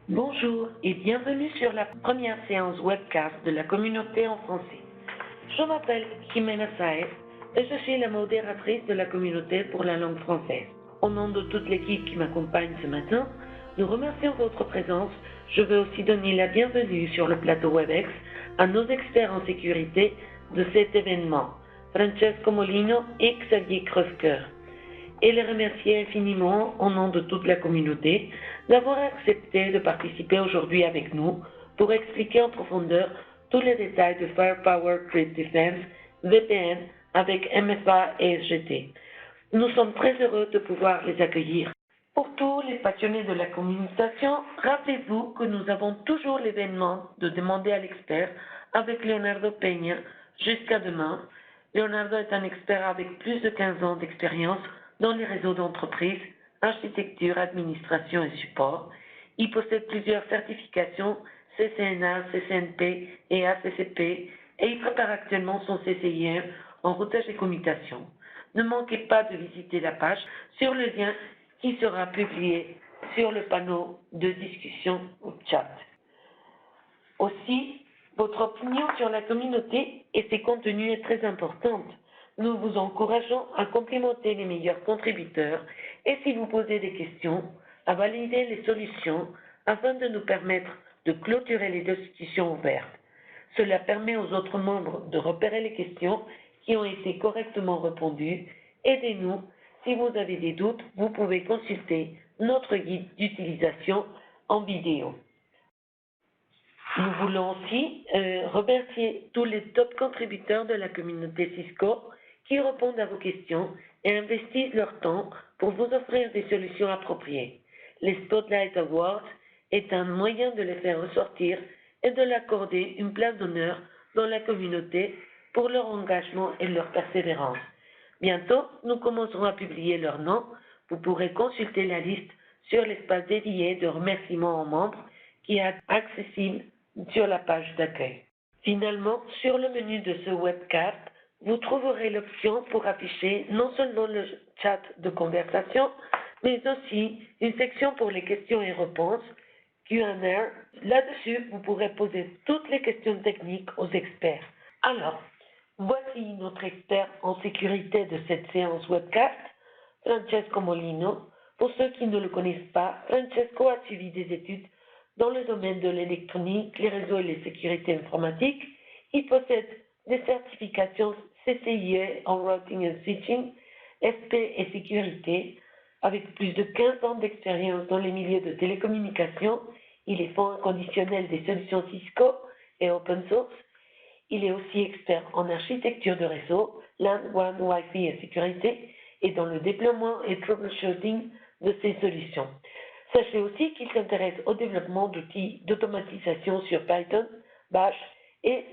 Bonjour et bienvenue sur la première séance webcast de la communauté en français. Je m'appelle Jimena Saez et je suis la modératrice de la communauté pour la langue française. Au nom de toute l'équipe qui m'accompagne ce matin, nous remercions votre présence. Je veux aussi donner la bienvenue sur le plateau WebEx à nos experts en sécurité de cet événement, Francesco Molino et Xavier Crèvecoeur, et les remercier infiniment au nom de toute la communauté d'avoir accepté de participer aujourd'hui avec nous pour expliquer en profondeur tous les détails de Firepower Threat Defense VPN avec MFA et SGT. Nous sommes très heureux de pouvoir les accueillir. Pour tous les passionnés de la communication, rappelez-vous que nous avons toujours l'événement de demander à l'expert avec Leonardo Peña jusqu'à demain. Leonardo est un expert avec plus de 15 ans d'expérience dans les réseaux d'entreprise, architecture, administration et support. Il possède plusieurs certifications CCNA, CCNP et ACCP et il prépare actuellement son CCIE en routage et commutation. Ne manquez pas de visiter la page sur le lien qui sera publié sur le panneau de discussion ou chat. Aussi, votre opinion sur la communauté et ses contenus est très importante. Nous vous encourageons à complémenter les meilleurs contributeurs et si vous posez des questions, à valider les solutions afin de nous permettre de clôturer les discussions ouvertes. Cela permet aux autres membres de repérer les questions qui ont été correctement répondues. Aidez-nous. Si vous avez des doutes, vous pouvez consulter notre guide d'utilisation en vidéo. Nous voulons aussi remercier tous les top contributeurs de la communauté Cisco qui répondent à vos questions et investissent leur temps pour vous offrir des solutions appropriées. Les Spotlight Awards est un moyen de les faire ressortir et de leur accorder une place d'honneur dans la communauté pour leur engagement et leur persévérance. Bientôt, nous commencerons à publier leurs noms. Vous pourrez consulter la liste sur l'espace dédié de remerciements aux membres qui est accessible sur la page d'accueil. Finalement, sur le menu de ce webcast, vous trouverez l'option pour afficher non seulement le chat de conversation, mais aussi une section pour les questions et réponses, Q&A. Là-dessus, vous pourrez poser toutes les questions techniques aux experts. Alors, voici notre expert en sécurité de cette séance webcast, Francesco Molino. Pour ceux qui ne le connaissent pas, Francesco a suivi des études dans le domaine de l'électronique, les réseaux et les sécurités informatiques. Il possède des certifications CCIE en routing and switching, SP et sécurité. Avec plus de 15 ans d'expérience dans les milieux de télécommunications, il est fonds inconditionnel des solutions Cisco et open source. Il est aussi expert en architecture de réseau, LAN, WAN, Wi-Fi et sécurité, et dans le déploiement et troubleshooting de ces solutions. Sachez aussi qu'il s'intéresse au développement d'outils d'automatisation sur Python, Bash et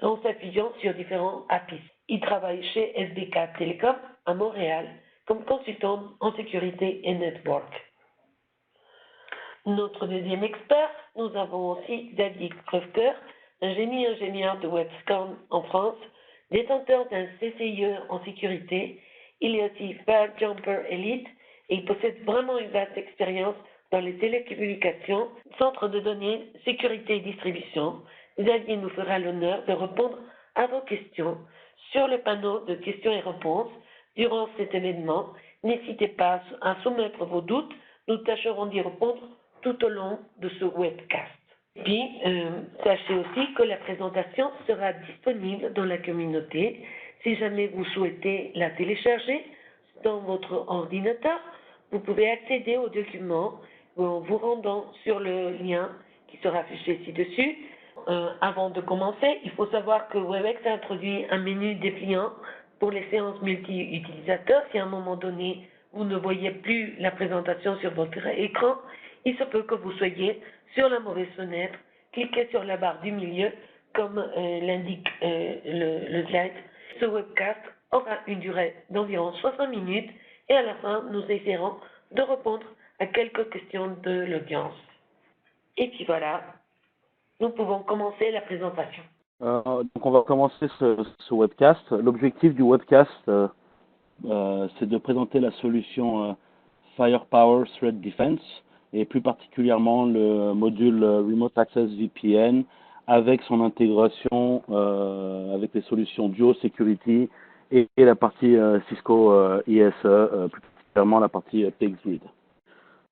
en s'appuyant sur différents APIs. Il travaille chez SBK Telecom à Montréal comme consultant en sécurité et network. Notre deuxième expert, nous avons aussi Xavier Crèvecoeur, ingénieur de WebScan en France, détenteur d'un CCIE en sécurité. Il est aussi FireJumper Elite et il possède vraiment une vaste expérience dans les télécommunications, centre de données, sécurité et distribution. Xavier nous fera l'honneur de répondre à vos questions sur le panneau de questions et réponses durant cet événement. N'hésitez pas à soumettre vos doutes, nous tâcherons d'y répondre tout au long de ce webcast. Et puis, sachez aussi que la présentation sera disponible dans la communauté. Si jamais vous souhaitez la télécharger dans votre ordinateur, vous pouvez accéder au document en vous rendant sur le lien qui sera affiché ci-dessus. Avant de commencer, il faut savoir que WebEx a introduit un menu dépliant pour les séances multi-utilisateurs. Si à un moment donné, vous ne voyez plus la présentation sur votre écran, il se peut que vous soyez sur la mauvaise fenêtre. Cliquez sur la barre du milieu, comme l'indique le slide. Ce webcast aura une durée d'environ 60 minutes et à la fin, nous essaierons de répondre à quelques questions de l'audience. Et puis voilà, nous pouvons commencer la présentation. Donc on va commencer ce webcast. L'objectif du webcast, c'est de présenter la solution Firepower Threat Defense et plus particulièrement le module Remote Access VPN avec son intégration avec les solutions Duo Security et la partie Cisco ISE, plus particulièrement la partie PXGrid.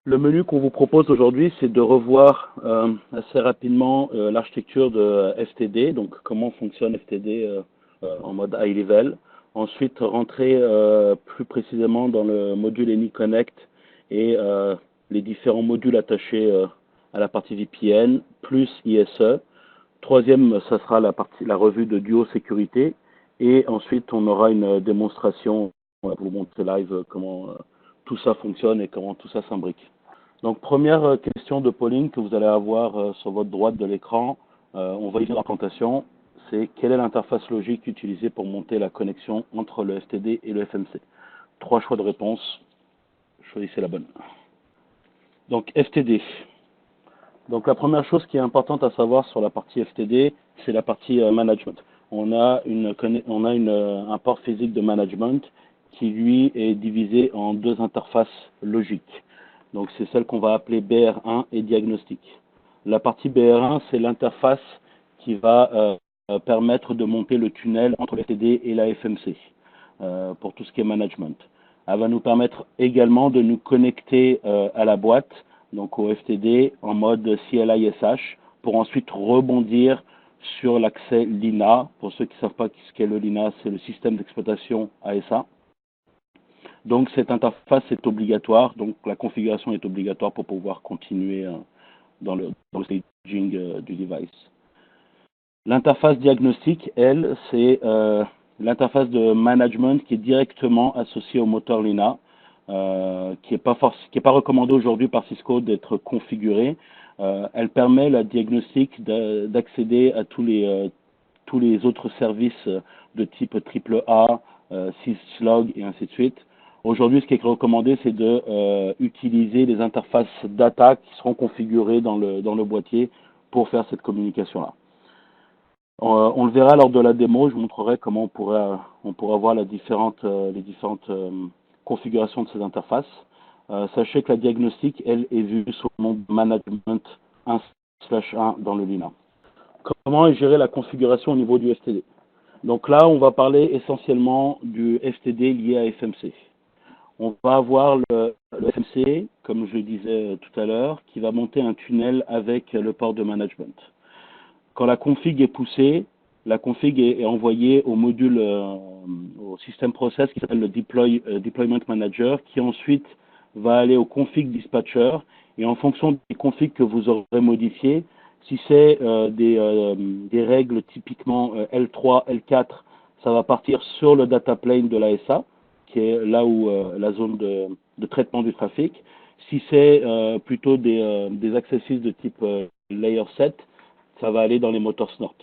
Le menu qu'on vous propose aujourd'hui, c'est de revoir assez rapidement l'architecture de FTD, donc comment fonctionne FTD en mode high level. Ensuite, rentrer plus précisément dans le module AnyConnect et les différents modules attachés à la partie VPN, plus ISE. Troisième, ça sera la revue de Duo Sécurité. Et ensuite, on aura une démonstration pour vous montrer live comment tout ça fonctionne et comment tout ça s'imbrique. Donc, première question de polling que vous allez avoir sur votre droite de l'écran. On va y faire la présentation. C'est quelle est l'interface logique utilisée pour monter la connexion entre le FTD et le FMC. 3 choix de réponse. Choisissez la bonne. Donc, FTD. Donc, la première chose qui est importante à savoir sur la partie FTD, c'est la partie management. On a un port physique de management qui, lui, est divisé en 2 interfaces logiques. Donc, c'est celle qu'on va appeler BR1 et diagnostic. La partie BR1, c'est l'interface qui va permettre de monter le tunnel entre le FTD et la FMC pour tout ce qui est management. Elle va nous permettre également de nous connecter à la boîte, donc au FTD, en mode CLI/SH, pour ensuite rebondir sur l'accès LINA. Pour ceux qui ne savent pas ce qu'est le LINA, c'est le système d'exploitation ASA. Donc cette interface est obligatoire, donc la configuration est obligatoire pour pouvoir continuer dans le staging du device. L'interface diagnostique, elle, c'est l'interface de management qui est directement associée au moteur Lina, qui est pas recommandé aujourd'hui par Cisco d'être configurée. Elle permet la diagnostic d'accéder à tous les autres services de type AAA, syslog et ainsi de suite. Aujourd'hui, ce qui est recommandé, c'est de utiliser les interfaces data qui seront configurées dans le boîtier pour faire cette communication-là. On le verra lors de la démo, je vous montrerai comment on pourra voir les différentes configurations de ces interfaces. Sachez que la diagnostic, elle, est vue sous le nom de Management 1/1 dans le Lina. Comment est gérée la configuration au niveau du FTD? Donc là, on va parler essentiellement du FTD lié à FMC. On va avoir le FMC, comme je le disais tout à l'heure, qui va monter un tunnel avec le port de management. Quand la config est poussée, la config est envoyée au module, au système process qui s'appelle le Deployment Manager, qui ensuite va aller au config dispatcher. Et en fonction des configs que vous aurez modifiés, si c'est des règles typiquement L3, L4, ça va partir sur le data plane de l'ASA, qui est là où la zone de traitement du trafic. Si c'est plutôt des accesses de type Layer 7, ça va aller dans les motors Snort.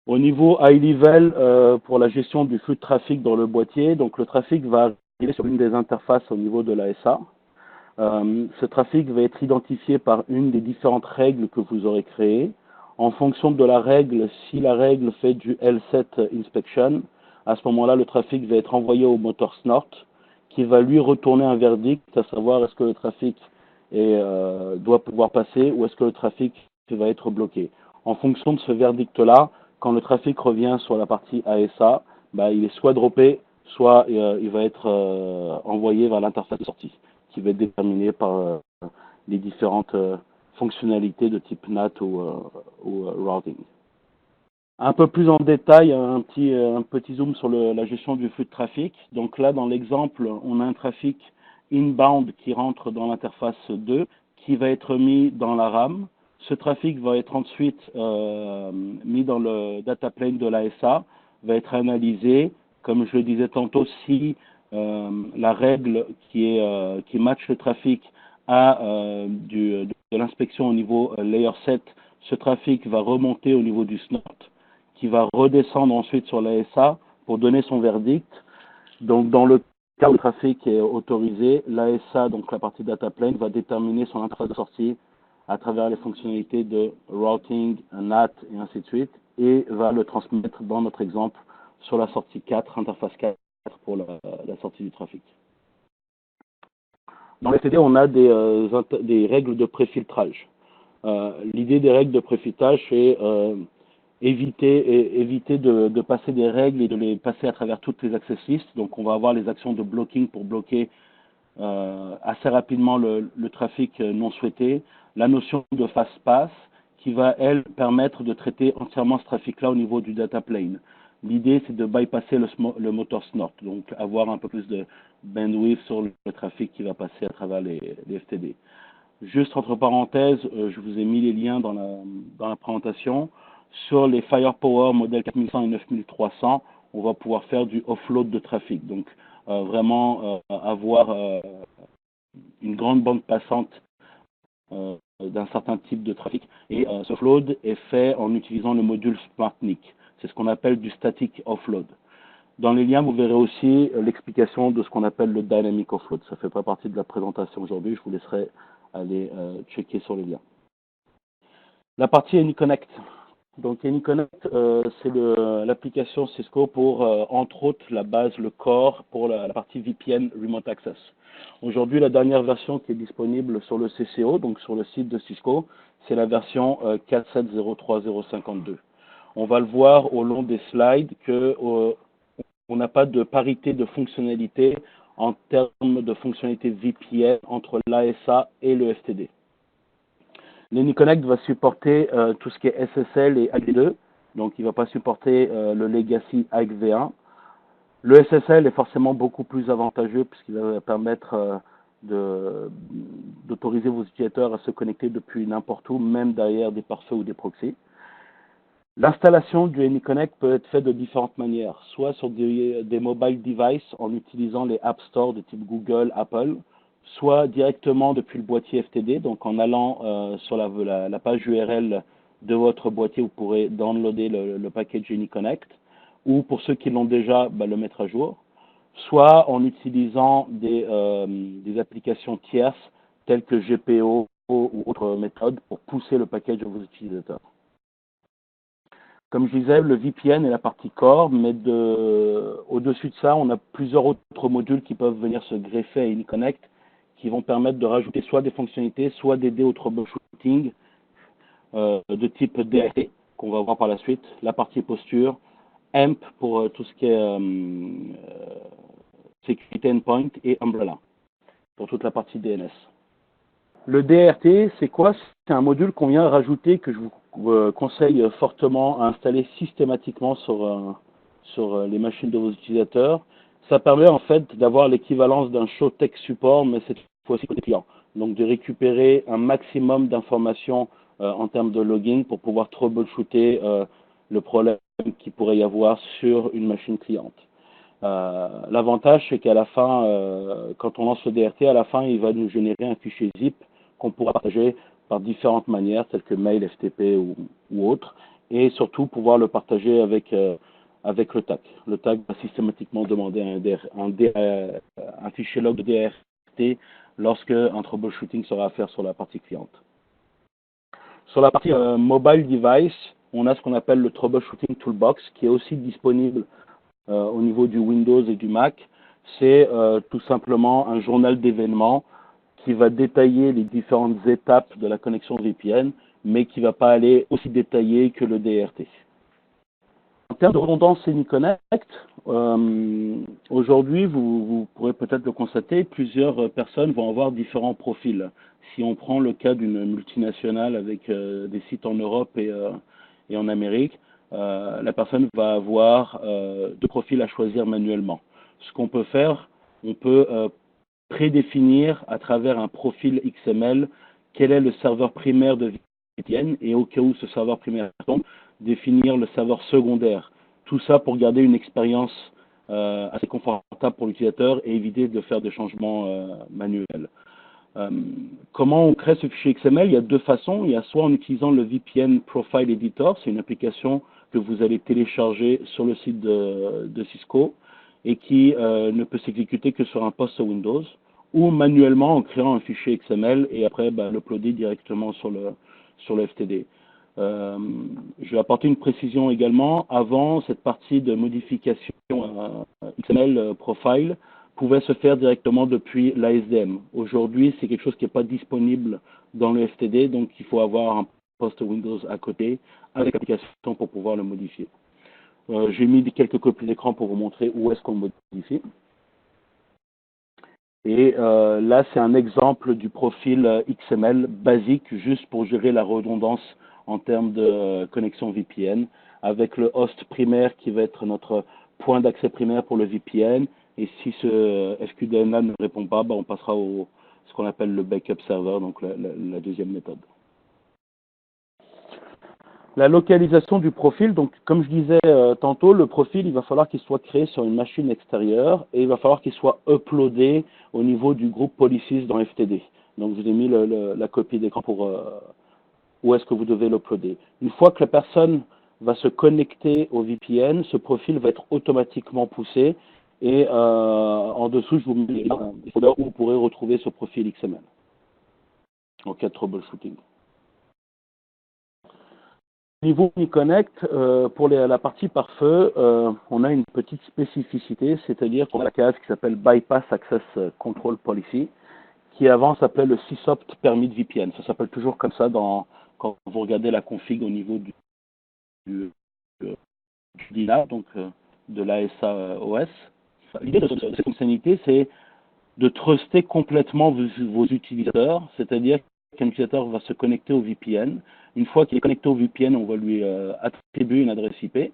Au niveau high level, pour la gestion du flux de trafic dans le boîtier, donc le trafic va arriver sur une des interfaces au niveau de l'ASA. Ce trafic va être identifié par une des différentes règles que vous aurez créées. En fonction de la règle, si la règle fait du L7 inspection, à ce moment-là, le trafic va être envoyé au moteur Snort, qui va lui retourner un verdict, à savoir est-ce que le trafic doit pouvoir passer ou est-ce que le trafic va être bloqué. En fonction de ce verdict-là, quand le trafic revient sur la partie ASA, il est soit droppé, soit il va être envoyé vers l'interface de sortie, qui va être déterminée par les différentes fonctionnalités de type NAT ou routing. Un peu plus en détail, un petit zoom sur la gestion du flux de trafic. Donc là, dans l'exemple, on a un trafic inbound qui rentre dans l'interface 2, qui va être mis dans la RAM. Ce trafic va être ensuite mis dans le data plane de l'ASA, va être analysé. Comme je le disais tantôt, si la règle qui match le trafic a de l'inspection au niveau layer 7, ce trafic va remonter au niveau du snort, qui va redescendre ensuite sur l'ASA pour donner son verdict. Donc, dans le cas où le trafic est autorisé, l'ASA, donc la partie data plane, va déterminer son interface de sortie à travers les fonctionnalités de routing, NAT et ainsi de suite, et va le transmettre dans notre exemple sur la sortie 4, interface 4 pour la sortie du trafic. Dans le FTD, on a des règles de préfiltrage. L'idée des règles de préfiltrage, c'est éviter de passer des règles et de les passer à travers toutes les access lists. Donc, on va avoir les actions de blocking pour bloquer assez rapidement le trafic non souhaité. La notion de fast pass qui va, elle, permettre de traiter entièrement ce trafic-là au niveau du data plane. L'idée, c'est de bypasser le motor snort, donc avoir un peu plus de bandwidth sur le trafic qui va passer à travers les FTD. Juste entre parenthèses, je vous ai mis les liens dans la présentation. Sur les Firepower modèle 4100 et 9300, on va pouvoir faire du offload de trafic. Donc, vraiment avoir une grande bande passante d'un certain type de trafic. Et ce offload est fait en utilisant le module SmartNIC. C'est ce qu'on appelle du static offload. Dans les liens, vous verrez aussi l'explication de ce qu'on appelle le dynamic offload. Ça ne fait pas partie de la présentation aujourd'hui. Je vous laisserai aller checker sur les liens. La partie AnyConnect. Donc AnyConnect, c'est l'application Cisco pour, entre autres, la base, le core pour la partie VPN Remote Access. Aujourd'hui, la dernière version qui est disponible sur le CCO, donc sur le site de Cisco, c'est la version 4.7.0.3.0.52. On va le voir au long des slides que on n'a pas de parité de fonctionnalité en termes de fonctionnalité VPN entre l'ASA et le FTD. L'AnyConnect va supporter tout ce qui est SSL et AG2, donc il ne va pas supporter le legacy AXV1. Le SSL est forcément beaucoup plus avantageux puisqu'il va permettre d'autoriser vos utilisateurs à se connecter depuis n'importe où, même derrière des pare-feux ou des proxys. L'installation du AnyConnect peut être faite de différentes manières, soit sur des mobile devices en utilisant les App Store de type Google, Apple, soit directement depuis le boîtier FTD, donc en allant sur la page URL de votre boîtier, vous pourrez downloader le package AnyConnect, ou pour ceux qui l'ont déjà, le mettre à jour, soit en utilisant des applications tierces telles que GPO ou autres méthodes pour pousser le package à vos utilisateurs. Comme je disais, le VPN est la partie core, mais au-dessus de ça, on a plusieurs autres modules qui peuvent venir se greffer à AnyConnect, qui vont permettre de rajouter soit des fonctionnalités, soit d'aider au troubleshooting de type DRT, qu'on va voir par la suite, la partie posture, AMP pour tout ce qui est Security Endpoint et Umbrella pour toute la partie DNS. Le DRT, c'est quoi? C'est un module qu'on vient rajouter que je vous conseille fortement à installer systématiquement sur les machines de vos utilisateurs. Ça permet en fait d'avoir l'équivalence d'un show tech support, mais cette fois-ci côté client. Donc de récupérer un maximum d'informations en termes de logging pour pouvoir troubleshooter le problème qu'il pourrait y avoir sur une machine cliente. L'avantage, c'est qu'à la fin, quand on lance le DRT, à la fin, il va nous générer un fichier zip qu'on pourra partager par différentes manières, telles que mail, FTP ou autre, et surtout pouvoir le partager avec le TAC. Le TAC va systématiquement demander un fichier log de DRT lorsque un troubleshooting sera à faire sur la partie cliente. Sur la partie mobile device, on a ce qu'on appelle le Troubleshooting Toolbox, qui est aussi disponible au niveau du Windows et du Mac. C'est tout simplement un journal d'événements qui va détailler les différentes étapes de la connexion VPN, mais qui ne va pas aller aussi détaillé que le DRT. En termes de redondance AnyConnect, aujourd'hui, vous pourrez peut-être le constater, plusieurs personnes vont avoir différents profils. Si on prend le cas d'une multinationale avec des sites en Europe et en Amérique, la personne va avoir deux profils à choisir manuellement. Ce qu'on peut faire, on peut prédéfinir à travers un profil XML quel est le serveur primaire de VPN et au cas où ce serveur primaire tombe, définir le serveur secondaire. Tout ça pour garder une expérience assez confortable pour l'utilisateur et éviter de faire des changements manuels. Comment on crée ce fichier XML? Il y a deux façons. Il y a soit en utilisant le VPN Profile Editor, c'est une application que vous allez télécharger sur le site de Cisco et qui ne peut s'exécuter que sur un poste Windows, ou manuellement en créant un fichier XML et après l'uploader directement sur le FTD. Je vais apporter une précision également. Avant cette partie de modification XML Profile, pouvait se faire directement depuis l'ASDM. Aujourd'hui, c'est quelque chose qui n'est pas disponible dans le FTD, donc il faut avoir un poste Windows à côté avec l'application pour pouvoir le modifier. J'ai mis quelques copies d'écran pour vous montrer où est-ce qu'on le modifie. Et là, c'est un exemple du profil XML basique, juste pour gérer la redondance en termes de connexion VPN, avec le host primaire qui va être notre point d'accès primaire pour le VPN. Et si ce FQDN-là ne répond pas, on passera au ce qu'on appelle le backup server, donc la deuxième méthode. La localisation du profil, donc comme je disais tantôt, le profil, il va falloir qu'il soit créé sur une machine extérieure et il va falloir qu'il soit uploadé au niveau du groupe Policies dans FTD. Donc je vous ai mis la copie d'écran pour où est-ce que vous devez l'uploader. Une fois que la personne va se connecter au VPN, ce profil va être automatiquement poussé et en dessous, je vous mets des folders où vous pourrez retrouver ce profil XML en cas de troubleshooting. Niveau UniConnect, pour la partie pare-feu, on a une petite spécificité, c'est-à-dire qu'on a la case qui s'appelle Bypass Access Control Policy, qui avant s'appelait le CSOPT Permit VPN. Ça s'appelle toujours comme ça quand vous regardez la config au niveau du DINA, donc de l'ASA OS. L'idée de cette fonctionnalité, c'est de truster complètement vos utilisateurs, c'est-à-dire qu'un utilisateur va se connecter au VPN. Une fois qu'il est connecté au VPN, on va lui attribuer une adresse IP.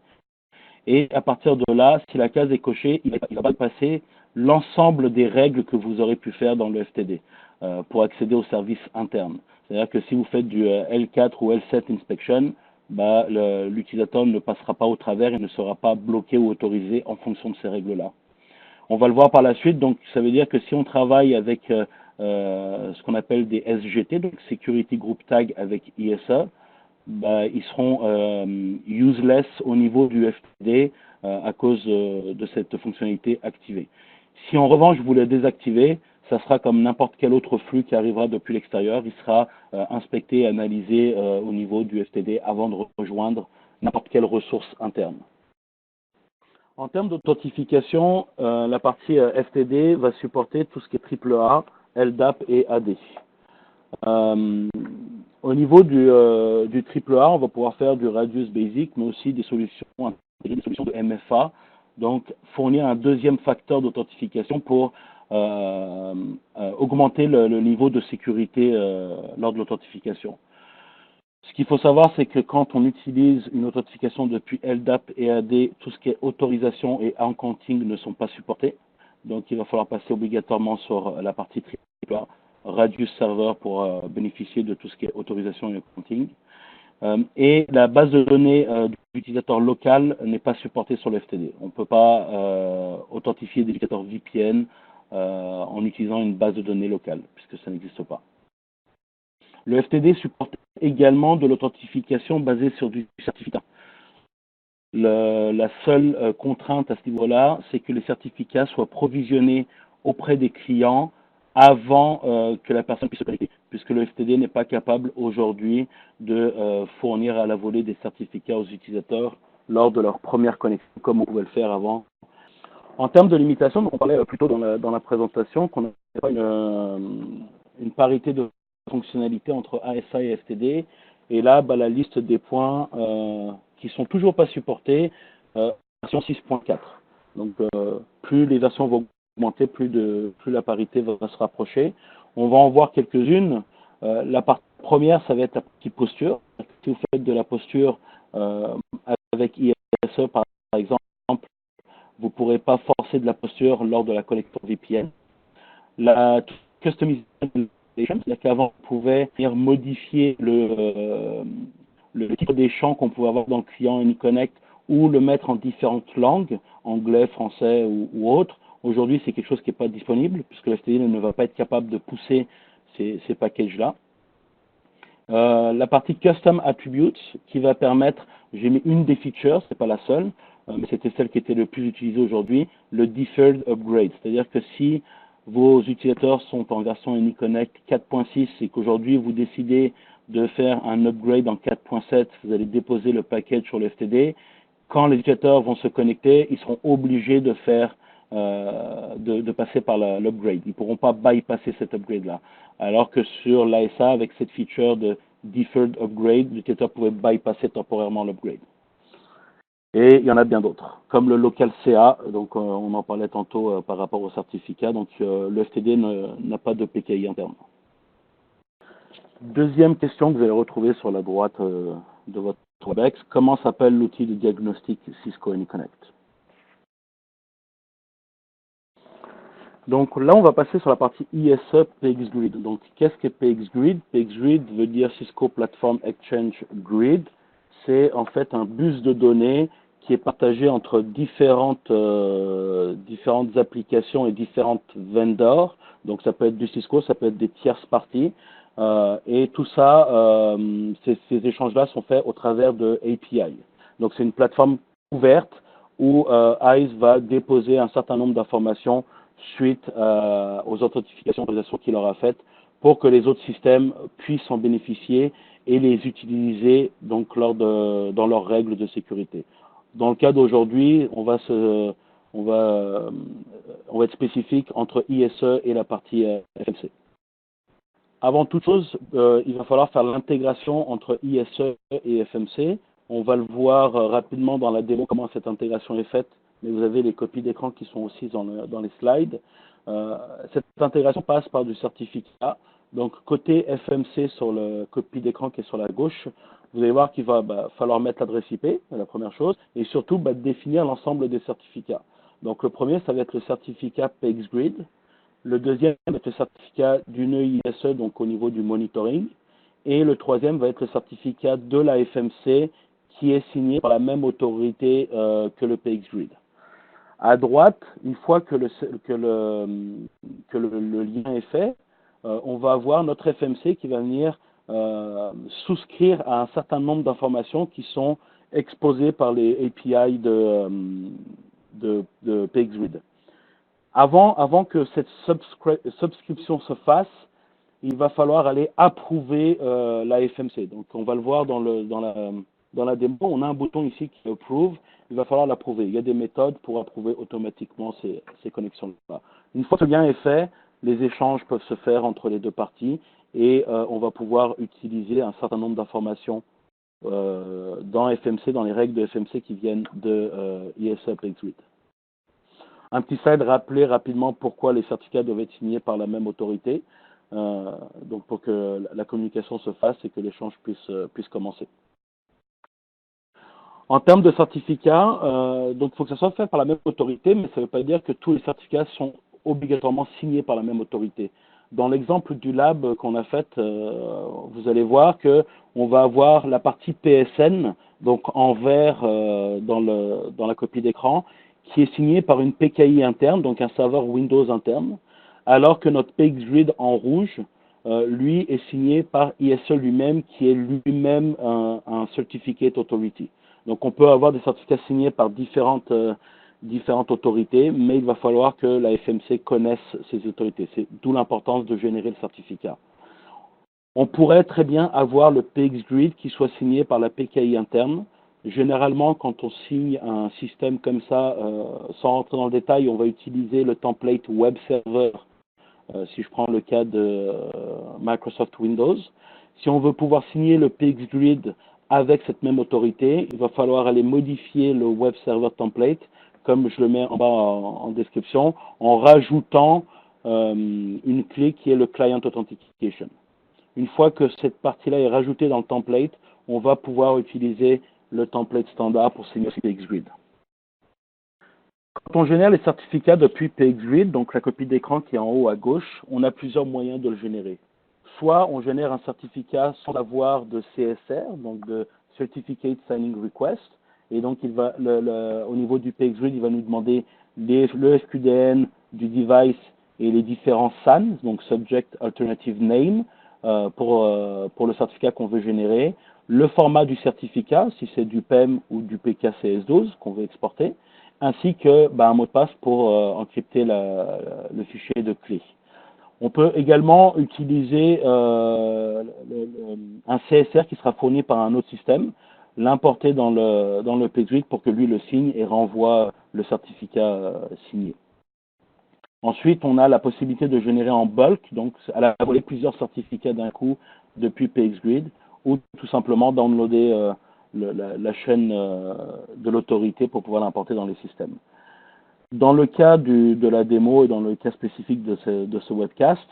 Et à partir de là, si la case est cochée, il va passer l'ensemble des règles que vous aurez pu faire dans le FTD pour accéder au service interne. C'est-à-dire que si vous faites du L4 ou L7 inspection, l'utilisateur ne passera pas au travers et ne sera pas bloqué ou autorisé en fonction de ces règles-là. On va le voir par la suite, donc ça veut dire que si on travaille avec ce qu'on appelle des SGT, donc Security Group Tag avec ISA, ils seront useless au niveau du FTD à cause de cette fonctionnalité activée. Si en revanche vous voulez désactiver, ça sera comme n'importe quel autre flux qui arrivera depuis l'extérieur, il sera inspecté et analysé au niveau du FTD avant de rejoindre n'importe quelle ressource interne. En termes d'authentification, la partie FTD va supporter tout ce qui est AAA, LDAP et AD. Au niveau du AAA, on va pouvoir faire du Radius Basic, mais aussi des solutions de MFA, donc fournir un deuxième facteur d'authentification pour augmenter le niveau de sécurité lors de l'authentification. Ce qu'il faut savoir, c'est que quand on utilise une authentification depuis LDAP et AD, tout ce qui est autorisation et accounting ne sont pas supportés. Donc, il va falloir passer obligatoirement sur la partie AAA, Radius Server pour bénéficier de tout ce qui est autorisation et accounting. Et la base de données d'utilisateur local n'est pas supportée sur le FTD. On ne peut pas authentifier des utilisateurs VPN en utilisant une base de données locale, puisque ça n'existe pas. Le FTD supporte également de l'authentification basée sur du certificat. La seule contrainte à ce niveau-là, c'est que les certificats soient provisionnés auprès des clients avant que la personne puisse se connecter, puisque le FTD n'est pas capable aujourd'hui de fournir à la volée des certificats aux utilisateurs lors de leur première connexion, comme on pouvait le faire avant. En termes de limitation, donc on parlait plutôt dans la présentation qu'on n'avait pas une parité de fonctionnalité entre ASA et FTD. Et là, la liste des points qui sont toujours pas supportés, version 6.4. Donc, plus les versions vont augmenter, plus la parité va se rapprocher. On va en voir quelques-unes. La partie première, ça va être la partie posture. Si vous faites de la posture avec ISE, par exemple, vous ne pourrez pas forcer de la posture lors de la connexion VPN. La customisation, c'est-à-dire qu'avant, on pouvait venir modifier le titre des champs qu'on pouvait avoir dans le client UniConnect ou le mettre en différentes langues, anglais, français ou autre. Aujourd'hui, c'est quelque chose qui n'est pas disponible puisque le FTD ne va pas être capable de pousser ces packages-là. La partie Custom Attributes qui va permettre, j'ai mis une des features, c'est pas la seule, mais c'était celle qui était le plus utilisée aujourd'hui, le Deferred Upgrade. C'est-à-dire que si vos utilisateurs sont en version UniConnect 4.6 et qu'aujourd'hui vous décidez de faire un upgrade en 4.7, vous allez déposer le package sur le FTD. Quand les utilisateurs vont se connecter, ils seront obligés de faire de passer par l'upgrade. Ils ne pourront pas bypasser cet upgrade-là. Alors que sur l'ASA, avec cette feature de deferred upgrade, l'utilisateur pouvait bypasser temporairement l'upgrade. Et il y en a bien d'autres, comme le local CA, donc on en parlait tantôt par rapport au certificat, donc le FTD n'a pas de PKI interne. Deuxième question que vous allez retrouver sur la droite de votre WebEx, comment s'appelle l'outil de diagnostic Cisco AnyConnect? Donc là, on va passer sur la partie ISE PXGrid. Donc, qu'est-ce que PXGrid? PXGrid veut dire Cisco Platform Exchange Grid. C'est en fait un bus de données qui est partagé entre différentes applications et différentes vendors. Donc, ça peut être du Cisco, ça peut être des tierces parties. Et tout ça, ces échanges-là sont faits au travers de API. Donc, c'est une plateforme ouverte où ICE va déposer un certain nombre d'informations suite aux authentifications qu'il aura faites pour que les autres systèmes puissent en bénéficier et les utiliser donc dans leurs règles de sécurité. Dans le cas d'aujourd'hui, on va être spécifique entre ISE et la partie FMC. Avant toute chose, il va falloir faire l'intégration entre ISE et FMC. On va le voir rapidement dans la démo comment cette intégration est faite, mais vous avez les copies d'écran qui sont aussi dans les slides. Cette intégration passe par du certificat. Donc, côté FMC sur la copie d'écran qui est sur la gauche, vous allez voir qu'il va falloir mettre l'adresse IP, la première chose, et surtout définir l'ensemble des certificats. Donc, le premier, ça va être le certificat PXGrid. Le deuxième va être le certificat du nœud ISE, donc au niveau du monitoring. Et le troisième va être le certificat de la FMC qui est signé par la même autorité que le PXGrid. À droite, une fois que le lien est fait, on va avoir notre FMC qui va venir souscrire à un certain nombre d'informations qui sont exposées par les API de PXGrid. Avant que cette subscription se fasse, il va falloir aller approuver la FMC. Donc, on va le voir dans la démo. On a un bouton ici qui est Approve. Il va falloir l'approuver. Il y a des méthodes pour approuver automatiquement ces connexions-là. Une fois que le lien est fait, les échanges peuvent se faire entre les deux parties et on va pouvoir utiliser un certain nombre d'informations dans FMC, dans les règles de FMC qui viennent de ISE PXGrid. Un petit slide, rappeler rapidement pourquoi les certificats doivent être signés par la même autorité, donc pour que la communication se fasse et que l'échange puisse commencer. En termes de certificats, donc il faut que ça soit fait par la même autorité, mais ça ne veut pas dire que tous les certificats sont obligatoirement signés par la même autorité. Dans l'exemple du lab qu'on a fait, vous allez voir que on va avoir la partie PSN, donc en vert dans la copie d'écran, qui est signée par une PKI interne, donc un serveur Windows interne, alors que notre PXGrid en rouge, lui, est signé par ISE lui-même, qui est lui-même un Certificate Authority. Donc on peut avoir des certificats signés par différentes autorités, mais il va falloir que la FMC connaisse ces autorités. C'est d'où l'importance de générer le certificat. On pourrait très bien avoir le PXGrid qui soit signé par la PKI interne. Généralement, quand on signe un système comme ça, sans rentrer dans le détail, on va utiliser le template web server, si je prends le cas de Microsoft Windows. Si on veut pouvoir signer le PXGrid avec cette même autorité, il va falloir aller modifier le web server template, comme je le mets en bas en description, en rajoutant une clé qui est le Client Authentication. Une fois que cette partie-là est rajoutée dans le template, on va pouvoir utiliser le template standard pour signer PXGrid. Quand on génère les certificats depuis PXGrid, donc la copie d'écran qui est en haut à gauche, on a plusieurs moyens de le générer. Soit on génère un certificat sans avoir de CSR, donc de Certificate Signing Request, et donc au niveau du PXGrid, il va nous demander le FQDN du device et les différents SAN, donc Subject Alternative Name, pour le certificat qu'on veut générer, le format du certificat, si c'est du PEM ou du PKCS12 qu'on veut exporter, ainsi que un mot de passe pour encrypter le fichier de clé. On peut également utiliser un CSR qui sera fourni par un autre système, l'importer dans le PXGrid pour que lui le signe et renvoie le certificat signé. Ensuite, on a la possibilité de générer en bulk, donc à la volée plusieurs certificats d'un coup depuis PXGrid, ou tout simplement downloader la chaîne de l'autorité pour pouvoir l'importer dans les systèmes. Dans le cas de la démo et dans le cas spécifique de ce webcast,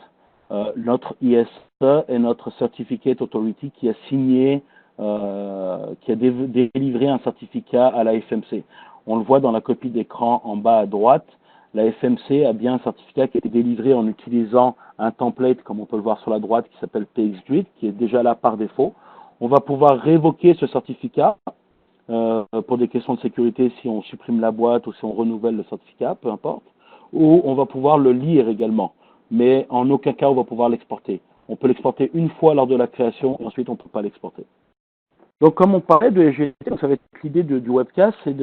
notre ISE est notre Certificate Authority qui a signé, qui a délivré un certificat à la FMC. On le voit dans la copie d'écran en bas à droite. La FMC a bien un certificat qui a été délivré en utilisant un template, comme on peut le voir sur la droite, qui s'appelle PXGrid, qui est déjà là par défaut. On va pouvoir révoquer ce certificat pour des questions de sécurité si on supprime la boîte ou si on renouvelle le certificat, peu importe. Ou on va pouvoir le lire également, mais en aucun cas on va pouvoir l'exporter. On peut l'exporter une fois lors de la création et ensuite on ne peut pas l'exporter. Donc, comme on parlait de SGT, ça va être l'idée du webcast, c'est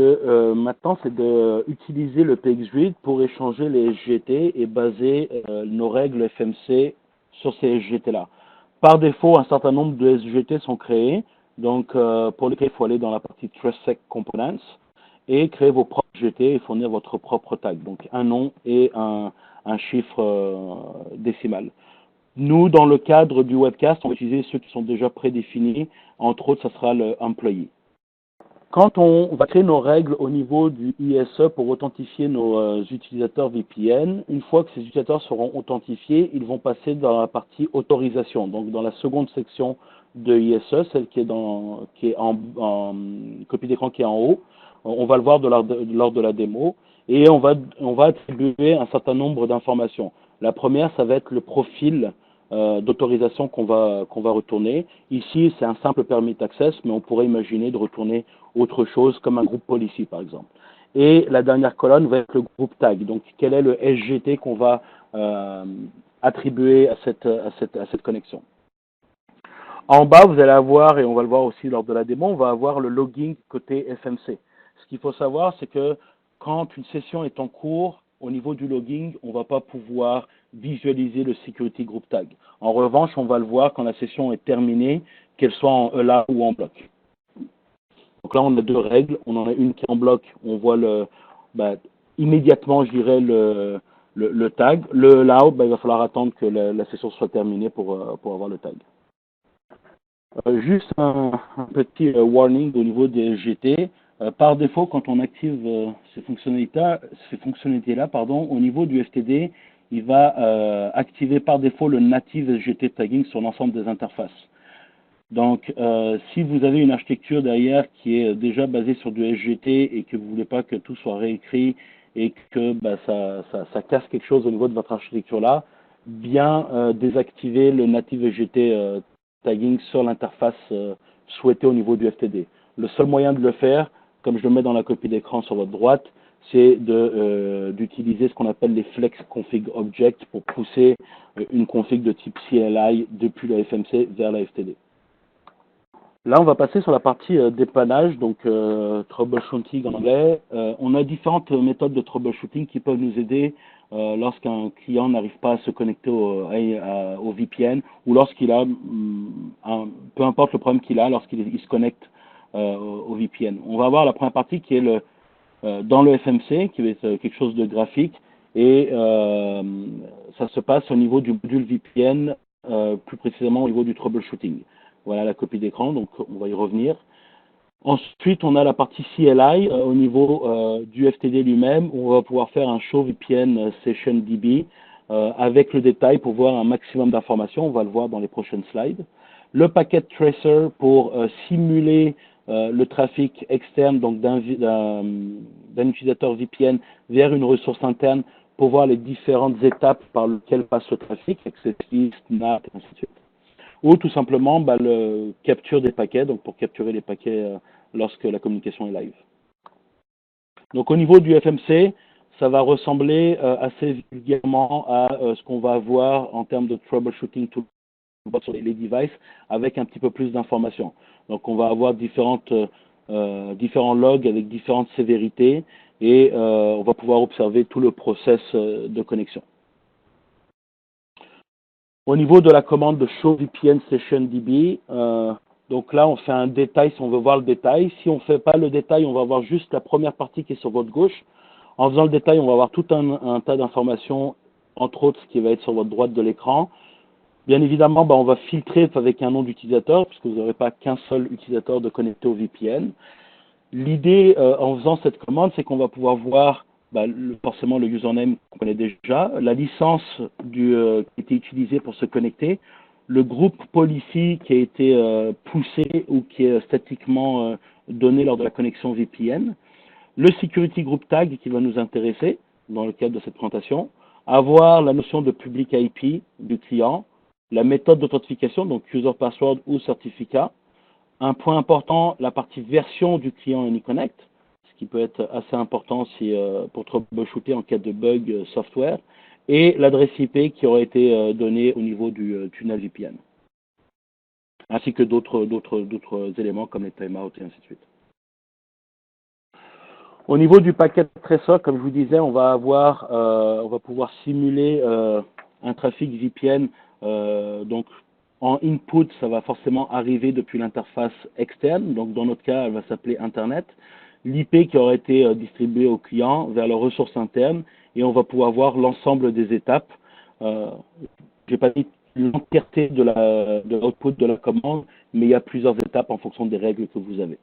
maintenant, c'est d'utiliser le PXGrid pour échanger les SGT et baser nos règles FMC sur ces SGT-là. Par défaut, un certain nombre de SGT sont créés, donc pour lesquels il faut aller dans la partie TrustSec Components et créer vos propres SGT et fournir votre propre tag, donc un nom et un chiffre décimal. Nous, dans le cadre du webcast, on va utiliser ceux qui sont déjà prédéfinis. Entre autres, ça sera le employee. Quand on va créer nos règles au niveau du ISE pour authentifier nos utilisateurs VPN, une fois que ces utilisateurs seront authentifiés, ils vont passer dans la partie autorisation, donc dans la seconde section de ISE, celle qui est en copie d'écran qui est en haut. On va le voir lors de la démo et on va attribuer un certain nombre d'informations. La première, ça va être le profil d'autorisation qu'on va retourner. Ici, c'est un simple permit access, mais on pourrait imaginer de retourner autre chose comme un groupe policy, par exemple. Et la dernière colonne va être le groupe tag. Donc, quel est le SGT qu'on va attribuer à cette connexion. En bas, vous allez avoir, et on va le voir aussi lors de la démo, on va avoir le logging côté FMC. Ce qu'il faut savoir, c'est que quand une session est en cours, au niveau du logging, on ne va pas pouvoir visualiser le security group tag. En revanche, on va le voir quand la session est terminée, qu'elle soit en ELA ou en bloc. Donc là, on a deux règles. On en a une qui est en bloc. On voit immédiatement, je dirais, le tag. Le ELA, il va falloir attendre que la session soit terminée pour avoir le tag. Juste un petit warning au niveau des SGT. Par défaut, quand on active ces fonctionnalités-là, au niveau du FTD, il va activer par défaut le native SGT tagging sur l'ensemble des interfaces. Donc, si vous avez une architecture derrière qui est déjà basée sur du SGT et que vous ne voulez pas que tout soit réécrit et que ça casse quelque chose au niveau de votre architecture-là, bien désactiver le native SGT tagging sur l'interface souhaitée au niveau du FTD. Le seul moyen de le faire, comme je le mets dans la copie d'écran sur votre droite, c'est d'utiliser ce qu'on appelle les flex config objects pour pousser une config de type CLI depuis la FMC vers la FTD. Là, on va passer sur la partie dépannage, donc troubleshooting en anglais. On a différentes méthodes de troubleshooting qui peuvent nous aider lorsqu'un client n'arrive pas à se connecter au VPN ou lorsqu'il a, peu importe le problème qu'il a, lorsqu'il se connecte au VPN. On va voir la première partie qui est dans le FMC, qui va être quelque chose de graphique, et ça se passe au niveau du module VPN, plus précisément au niveau du troubleshooting. Voilà la copie d'écran, donc on va y revenir. Ensuite, on a la partie CLI au niveau du FTD lui-même, où on va pouvoir faire un show VPN session DB avec le détail pour voir un maximum d'informations. On va le voir dans les prochaines slides. Le packet tracer pour simuler le trafic externe donc d'un utilisateur VPN vers une ressource interne pour voir les différentes étapes par lesquelles passe le trafic, access list, NAT, et ainsi de suite. Ou tout simplement le capture des paquets, donc pour capturer les paquets lorsque la communication est live. Donc au niveau du FMC, ça va ressembler assez vulgairement à ce qu'on va avoir en termes de troubleshooting sur les devices, avec un petit peu plus d'informations. Donc on va avoir différents logs avec différentes sévérités et on va pouvoir observer tout le process de connexion. Au niveau de la commande de show VPN session DB, donc là on fait un détail si on veut voir le détail. Si on ne fait pas le détail, on va voir juste la première partie qui est sur votre gauche. En faisant le détail, on va avoir tout un tas d'informations, entre autres ce qui va être sur votre droite de l'écran. Bien évidemment, on va filtrer avec un nom d'utilisateur, puisque vous n'aurez pas qu'un seul utilisateur de connecté au VPN. L'idée, en faisant cette commande, c'est qu'on va pouvoir voir forcément le username qu'on connaît déjà, la licence qui a été utilisée pour se connecter, le groupe policy qui a été poussé ou qui est statiquement donné lors de la connexion VPN, le security group tag qui va nous intéresser dans le cadre de cette présentation, avoir la notion de public IP du client, la méthode d'authentification, donc user password ou certificat. Un point important, la partie version du client AnyConnect, ce qui peut être assez important pour troubleshooter en cas de bug software, et l'adresse IP qui aurait été donnée au niveau du tunnel VPN, ainsi que d'autres éléments comme les timeouts et ainsi de suite. Au niveau du paquet Tracer, comme je vous disais, on va pouvoir simuler un trafic VPN. Donc, en input, ça va forcément arriver depuis l'interface externe. Donc, dans notre cas, elle va s'appeler Internet. L'IP qui aurait été distribué au client vers les ressources internes, et on va pouvoir voir l'ensemble des étapes. Je n'ai pas dit l'entièreté de l'output de la commande, mais il y a plusieurs étapes en fonction des règles que vous avez.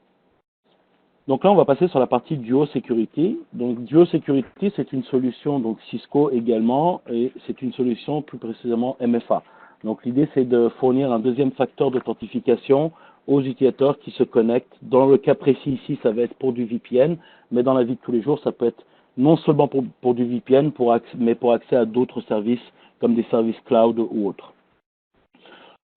Donc là, on va passer sur la partie Duo Security. Donc Duo Security, c'est une solution donc Cisco également, et c'est une solution plus précisément MFA. Donc l'idée, c'est de fournir un deuxième facteur d'authentification aux utilisateurs qui se connectent. Dans le cas précis ici, ça va être pour du VPN, mais dans la vie de tous les jours, ça peut être non seulement pour du VPN, mais pour accès à d'autres services comme des services cloud ou autres.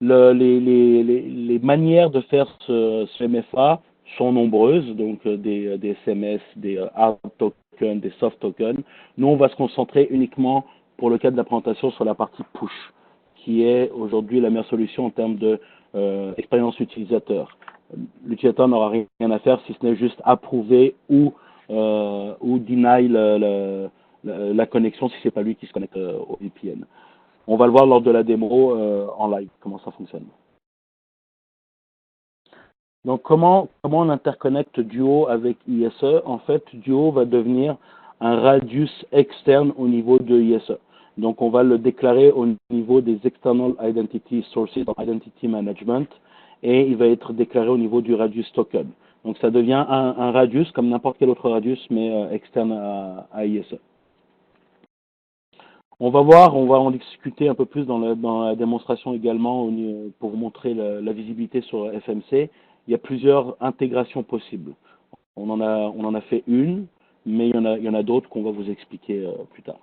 Les manières de faire ce MFA sont nombreuses, donc des SMS, des hard tokens, des soft tokens. Nous, on va se concentrer uniquement, pour le cas de la présentation, sur la partie push, qui est aujourd'hui la meilleure solution en termes de expérience utilisateur. L'utilisateur n'aura rien à faire si ce n'est juste approuver ou deny la connexion si ce n'est pas lui qui se connecte au VPN. On va le voir lors de la démo en live, comment ça fonctionne. Donc, comment on interconnecte Duo avec ISE? En fait, Duo va devenir un radius externe au niveau de ISE. Donc, on va le déclarer au niveau des External Identity Sources dans Identity Management, et il va être déclaré au niveau du radius token. Donc, ça devient un radius comme n'importe quel autre radius, mais externe à ISE. On va en discuter un peu plus dans la démonstration également pour vous montrer la visibilité sur FMC. Il y a plusieurs intégrations possibles. On en a fait une, mais il y en a d'autres qu'on va vous expliquer plus tard.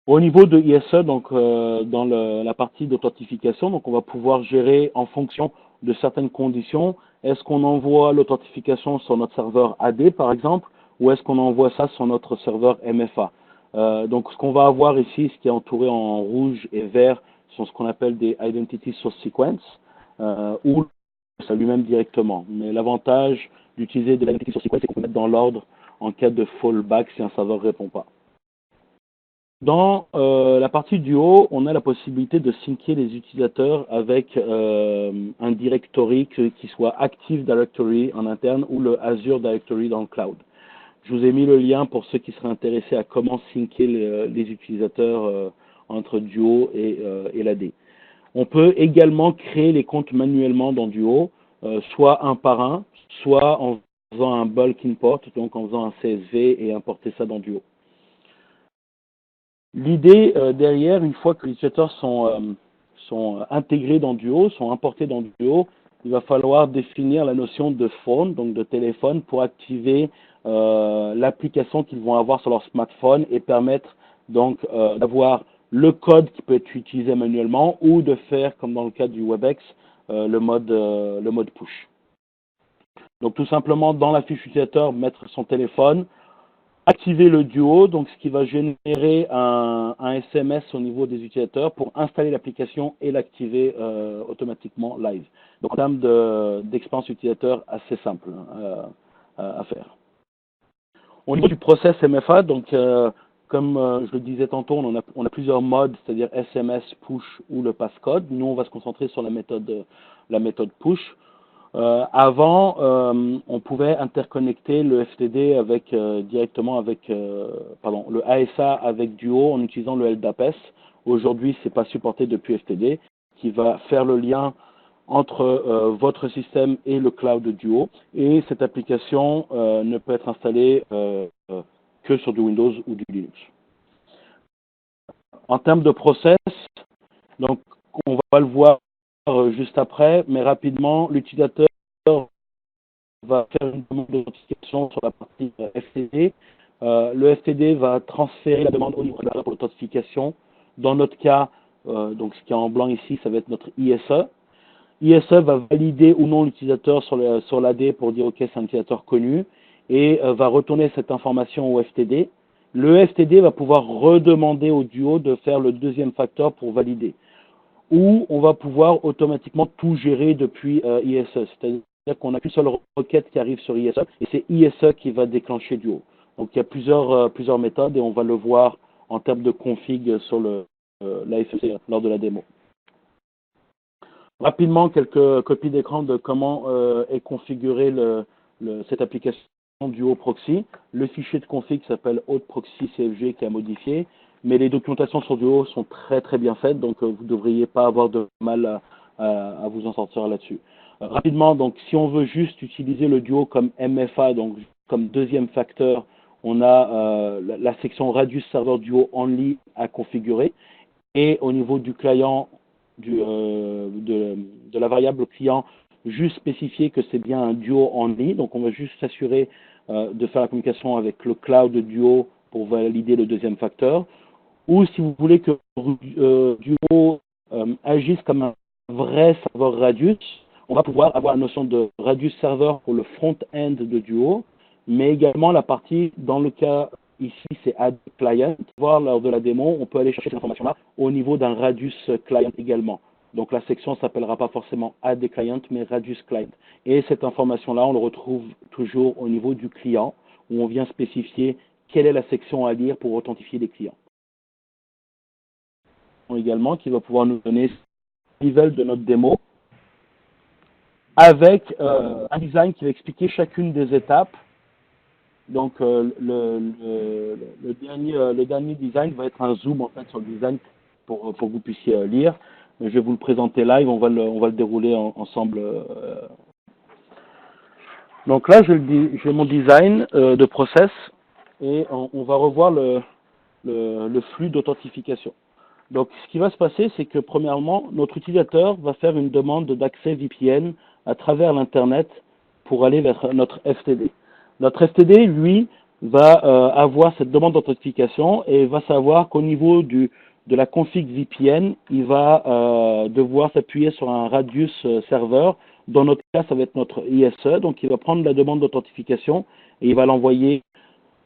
Au niveau de ISE, donc dans la partie d'authentification, donc on va pouvoir gérer en fonction de certaines conditions. Est-ce qu'on envoie l'authentification sur notre serveur AD par exemple, ou est-ce qu'on envoie ça sur notre serveur MFA? Donc ce qu'on va avoir ici, ce qui est entouré en rouge et vert, sont ce qu'on appelle des Identity Source Sequence, ou ça lui-même directement. Mais l'avantage d'utiliser des Identity Source Sequence, c'est qu'on peut mettre dans l'ordre en cas de fallback si un serveur ne répond pas. Dans la partie du haut, on a la possibilité de syncer les utilisateurs avec un directory qui soit Active Directory en interne ou le Azure Directory dans le cloud. Je vous ai mis le lien pour ceux qui seraient intéressés à comment syncer les utilisateurs entre Duo et l'AD. On peut également créer les comptes manuellement dans Duo, soit un par un, soit en faisant un bulk import, donc en faisant un CSV et importer ça dans Duo. L'idée derrière, une fois que les utilisateurs sont intégrés dans Duo, sont importés dans Duo, il va falloir définir la notion de phone, donc de téléphone, pour activer l'application qu'ils vont avoir sur leur smartphone et permettre donc d'avoir le code qui peut être utilisé manuellement ou de faire, comme dans le cas du WebEx, le mode push. Donc tout simplement, dans la fiche utilisateur, mettre son téléphone, activer le Duo, donc ce qui va générer un SMS au niveau des utilisateurs pour installer l'application et l'activer automatiquement live. Donc en termes d'expérience utilisateur, assez simple à faire. Au niveau du process MFA, donc comme je le disais tantôt, on a plusieurs modes, c'est-à-dire SMS, push ou le passcode. Nous, on va se concentrer sur la méthode push. Avant, on pouvait interconnecter le FTD avec, directement avec le ASA avec Duo en utilisant le LDAP-S. Aujourd'hui, c'est pas supporté depuis FTD, qui va faire le lien entre votre système et le cloud de Duo. Et cette application ne peut être installée que sur du Windows ou du Linux. En termes de process, donc on va le voir juste après, mais rapidement, l'utilisateur va faire une demande d'authentification sur la partie FTD. Le FTD va transférer la demande au niveau de la pour l'authentification. Dans notre cas, donc ce qui est en blanc ici, ça va être notre ISE. ISE va valider ou non l'utilisateur sur l'AD pour dire OK, c'est un utilisateur connu et va retourner cette information au FTD. Le FTD va pouvoir redemander au Duo de faire le deuxième facteur pour valider. Ou on va pouvoir automatiquement tout gérer depuis ISE. C'est-à-dire qu'on n'a qu'une seule requête qui arrive sur ISE et c'est ISE qui va déclencher Duo. Donc il y a plusieurs méthodes et on va le voir en termes de config sur l'AFC lors de la démo. Rapidement, quelques copies d'écran de comment est configurée cette application Duo Proxy. Le fichier de config s'appelle Auth Proxy CFG qui a modifié, mais les documentations sur Duo sont très très bien faites, donc vous ne devriez pas avoir de mal à vous en sortir là-dessus. Rapidement, donc si on veut juste utiliser le Duo comme MFA, donc comme deuxième facteur, on a la section Radius Server Duo Only à configurer, et au niveau du client, de la variable client, juste spécifier que c'est bien un Duo Only, donc on va juste s'assurer de faire la communication avec le cloud Duo pour valider le deuxième facteur, ou si vous voulez que Duo agisse comme un vrai serveur Radius, on va pouvoir avoir la notion de Radius Server pour le front-end de Duo, mais également la partie, dans le cas ici, c'est Add Client. Voir lors de la démo, on peut aller chercher cette information-là au niveau d'un Radius Client également. Donc la section ne s'appellera pas forcément Add Client, mais Radius Client. Et cette information-là, on le retrouve toujours au niveau du client, où on vient spécifier quelle est la section à lire pour authentifier les clients. Également, qui va pouvoir nous donner le level de notre démo, avec un design qui va expliquer chacune des étapes. Donc le dernier design va être un zoom en fait sur le design pour que vous puissiez lire. Je vais vous le présenter live, on va le dérouler ensemble. Donc là, j'ai mon design de process et on va revoir le flux d'authentification. Donc ce qui va se passer, c'est que premièrement, notre utilisateur va faire une demande d'accès VPN à travers l'Internet pour aller vers notre FTD. Notre FTD, lui, va avoir cette demande d'authentification et va savoir qu'au niveau de la config VPN, il va devoir s'appuyer sur un Radius serveur. Dans notre cas, ça va être notre ISE. Donc, il va prendre la demande d'authentification et il va l'envoyer.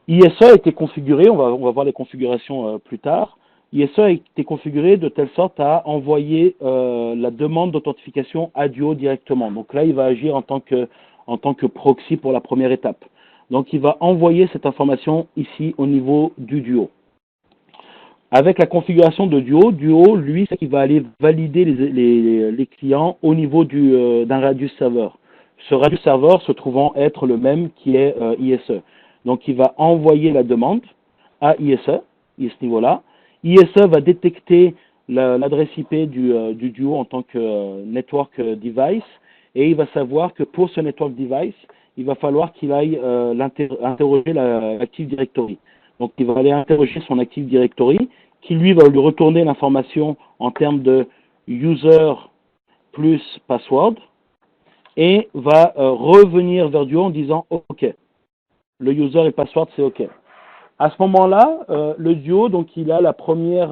ISE a été configuré, on va voir les configurations plus tard. ISE a été configuré de telle sorte à envoyer la demande d'authentification à Duo directement. Donc là, il va agir en tant que proxy pour la première étape. Donc, il va envoyer cette information ici au niveau du Duo. Avec la configuration de Duo, lui, c'est qu'il va aller valider les clients au niveau d'un Radius Server. Ce Radius Server se trouvant être le même qui est ISE. Donc, il va envoyer la demande à ISE, à ce niveau-là. ISE va détecter l'adresse IP du Duo en tant que network device et il va savoir que pour ce network device, il va falloir qu'il aille interroger l'Active Directory. Donc, il va aller interroger son Active Directory, qui lui va lui retourner l'information en termes de user plus password, et va revenir vers Duo en disant OK. Le user et le password, c'est OK. À ce moment-là, le Duo, donc, il a la première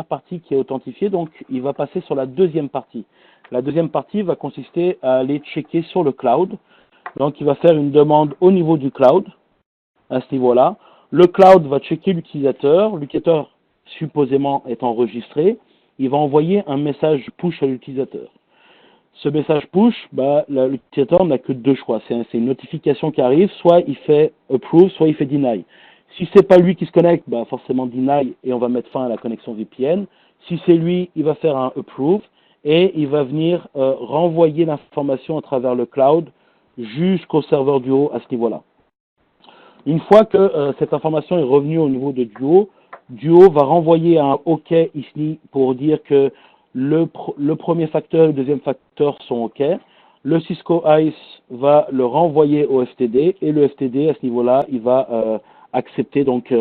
partie qui est authentifiée, donc il va passer sur la deuxième partie. La deuxième partie va consister à aller checker sur le cloud. Donc, il va faire une demande au niveau du cloud, à ce niveau-là. Le cloud va checker l'utilisateur. L'utilisateur, supposément, est enregistré. Il va envoyer un message push à l'utilisateur. Ce message push, l'utilisateur n'a que deux choix. C'est une notification qui arrive. Soit il fait approve, soit il fait deny. Si c'est pas lui qui se connecte, forcément deny et on va mettre fin à la connexion VPN. Si c'est lui, il va faire un approve et il va venir renvoyer l'information à travers le cloud jusqu'au serveur Duo à ce niveau-là. Une fois que cette information est revenue au niveau de Duo, Duo va renvoyer un OK ici pour dire que le premier facteur et le deuxième facteur sont OK. Le Cisco ICE va le renvoyer au FTD et le FTD à ce niveau-là, il va accepter donc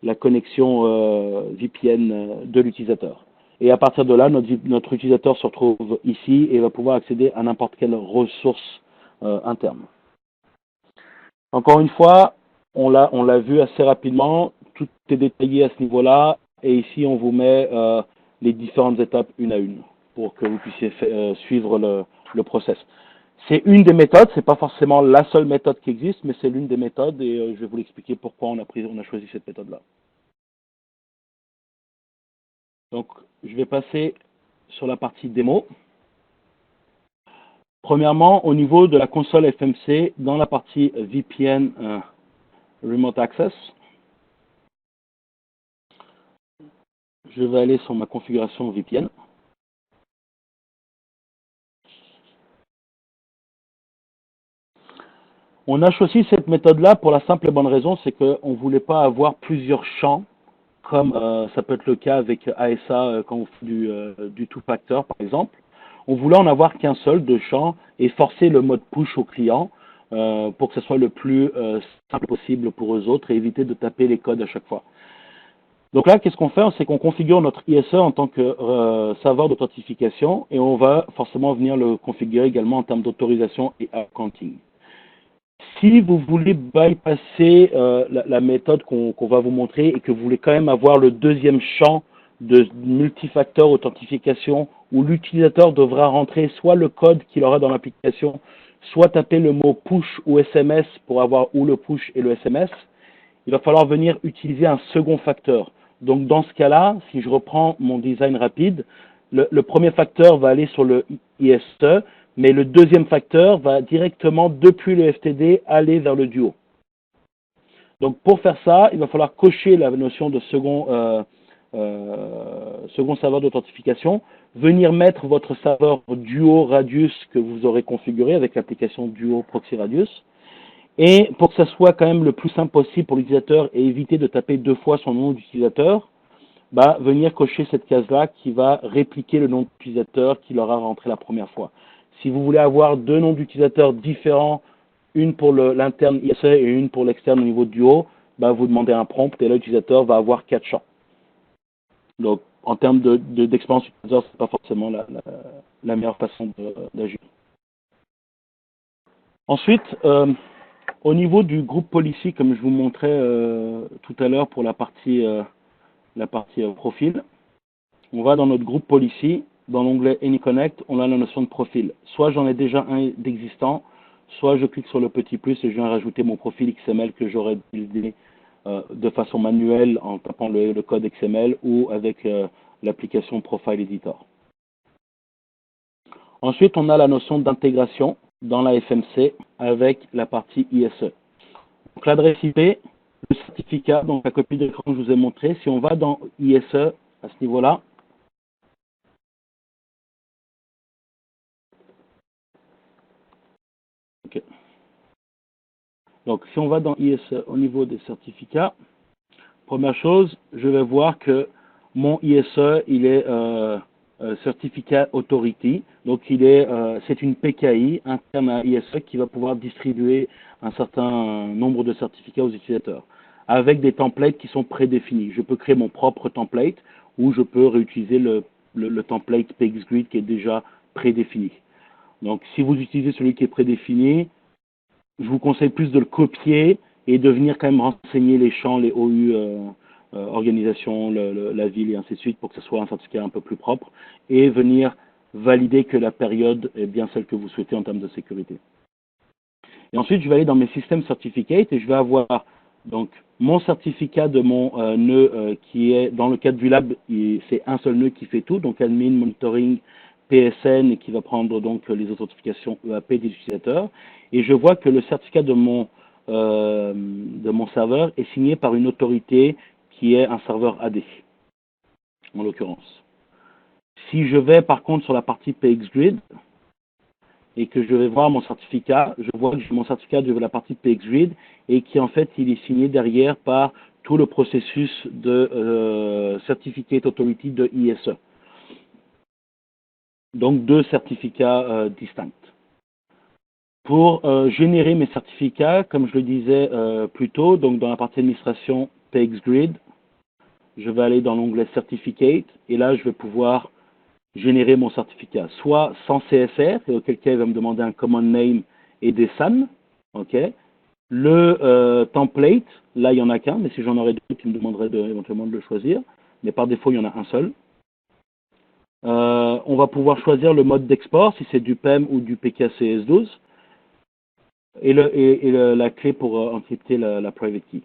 la connexion VPN de l'utilisateur. Et à partir de là, notre utilisateur se retrouve ici et va pouvoir accéder à n'importe quelle ressource interne. Encore une fois, on l'a vu assez rapidement, tout est détaillé à ce niveau-là, et ici on vous met les différentes étapes une à une pour que vous puissiez suivre le process. C'est une des méthodes, c'est pas forcément la seule méthode qui existe, mais c'est l'une des méthodes et je vais vous l'expliquer pourquoi on a choisi cette méthode-là. Donc, je vais passer sur la partie démo. Premièrement, au niveau de la console FMC, dans la partie VPN Remote Access, je vais aller sur ma configuration VPN. On a choisi cette méthode-là pour la simple et bonne raison, c'est qu'on ne voulait pas avoir plusieurs champs, comme ça peut être le cas avec ASA quand on fait du two-factor, par exemple. On voulait en avoir qu'un seul de champ et forcer le mode push au client pour que ce soit le plus simple possible pour eux autres et éviter de taper les codes à chaque fois. Donc là, qu'est-ce qu'on fait? C'est qu'on configure notre ISE en tant que serveur d'authentification et on va forcément venir le configurer également en termes d'autorisation et accounting. Si vous voulez bypasser la méthode qu'on va vous montrer et que vous voulez quand même avoir le deuxième champ de multifacteur authentification où l'utilisateur devra rentrer soit le code qu'il aura dans l'application, soit taper le mot push ou SMS pour avoir ou le push et le SMS, il va falloir venir utiliser un second facteur. Donc dans ce cas-là, si je reprends mon design rapide, le premier facteur va aller sur le ISE, mais le deuxième facteur va directement depuis le FTD aller vers le Duo. Donc pour faire ça, il va falloir cocher la notion de second serveur d'authentification, venir mettre votre serveur Duo Radius que vous aurez configuré avec l'application Duo Proxy Radius. Et pour que ça soit quand même le plus simple possible pour l'utilisateur et éviter de taper deux fois son nom d'utilisateur, venir cocher cette case-là qui va répliquer le nom d'utilisateur qu'il aura rentré la première fois. Si vous voulez avoir deux noms d'utilisateurs différents, une pour l'interne ISE et une pour l'externe au niveau du Duo, vous demandez un prompt et là l'utilisateur va avoir 4 champs. Donc en termes d'expérience utilisateur, ce n'est pas forcément la meilleure façon d'agir. Ensuite, au niveau du groupe policy, comme je vous montrais tout à l'heure pour la partie profil, on va dans notre groupe policy, dans l'onglet AnyConnect, on a la notion de profil. Soit j'en ai déjà un d'existant, soit je clique sur le petit plus et je viens rajouter mon profil XML que j'aurais buildé de façon manuelle en tapant le code XML ou avec l'application Profile Editor. Ensuite, on a la notion d'intégration dans la FMC avec la partie ISE. Donc l'adresse IP, le certificat, donc la copie d'écran que je vous ai montré, si on va dans ISE à ce niveau-là, okay. Donc si on va dans ISE au niveau des certificats, première chose, je vais voir que mon ISE, il est Certificate Authority, donc c'est une PKI interne à ISE qui va pouvoir distribuer un certain nombre de certificats aux utilisateurs, avec des templates qui sont prédéfinis. Je peux créer mon propre template ou je peux réutiliser le template PXGrid qui est déjà prédéfini. Donc si vous utilisez celui qui est prédéfini, je vous conseille plus de le copier et de venir quand même renseigner les champs, les OU, organisation, la ville et ainsi de suite pour que ce soit un certificat un peu plus propre et venir valider que la période est bien celle que vous souhaitez en termes de sécurité. Et ensuite, je vais aller dans mes systèmes certificates et je vais avoir donc mon certificat de mon nœud qui est dans le cadre du lab, c'est un seul nœud qui fait tout, donc admin, monitoring, PSN et qui va prendre donc les authentifications EAP des utilisateurs. Et je vois que le certificat de mon serveur est signé par une autorité qui est un serveur AD, en l'occurrence. Si je vais par contre sur la partie PXGrid et que je vais voir mon certificat, je vois que j'ai mon certificat de la partie PXGrid et qui en fait il est signé derrière par tout le processus de Certificate Authority de ISE. Donc deux certificats distincts. Pour générer mes certificats, comme je le disais plus tôt, donc dans la partie administration PXGrid, je vais aller dans l'onglet Certificate et là je vais pouvoir générer mon certificat, soit sans CSR, et auquel cas il va me demander un common name et des SAN, ok. Le template, là il n'y en a qu'un, mais si j'en aurais deux, il me demanderait éventuellement de le choisir, mais par défaut il y en a un seul. On va pouvoir choisir le mode d'export, si c'est du PEM ou du PKCS12, et la clé pour encrypter la private key.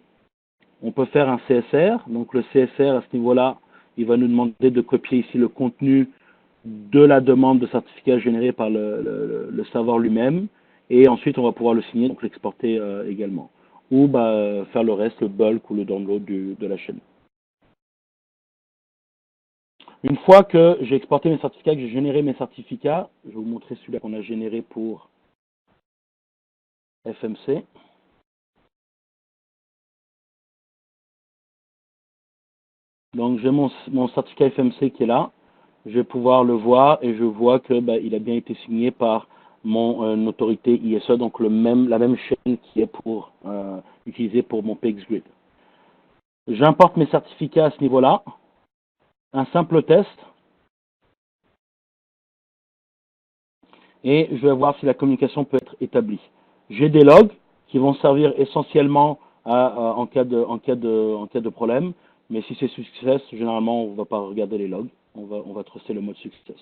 On peut faire un CSR, donc le CSR à ce niveau-là, il va nous demander de copier ici le contenu de la demande de certificat générée par le serveur lui-même, et ensuite on va pouvoir le signer, donc l'exporter également. Ou faire le reste, le bulk ou le download de la chaîne. Une fois que j'ai exporté mes certificats, que j'ai généré mes certificats, je vais vous montrer celui-là qu'on a généré pour FMC. Donc j'ai mon certificat FMC qui est là. Je vais pouvoir le voir et je vois que il a bien été signé par mon autorité ISE, donc la même chaîne qui est pour utilisée pour mon PXGrid. J'importe mes certificats à ce niveau-là. Un simple test. Et je vais voir si la communication peut être établie. J'ai des logs qui vont servir essentiellement en cas de problème, mais si c'est success, généralement on ne va pas regarder les logs, on va truster le mode success.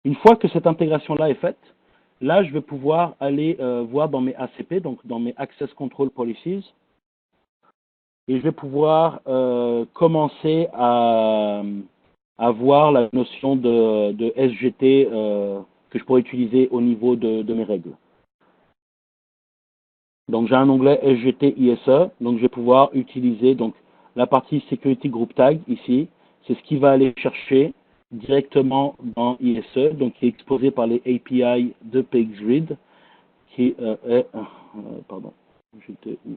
Une fois que cette intégration-là est faite, là je vais pouvoir aller voir dans mes ACP, donc dans mes Access Control Policies, et je vais pouvoir commencer à voir la notion de SGT que je pourrais utiliser au niveau de mes règles. Donc j'ai un onglet SGT ISE, donc je vais pouvoir utiliser donc la partie Security Group Tag ici, c'est ce qui va aller chercher directement dans ISE, donc qui est exposé par les API de PXGrid, qui est pardon, j'étais où?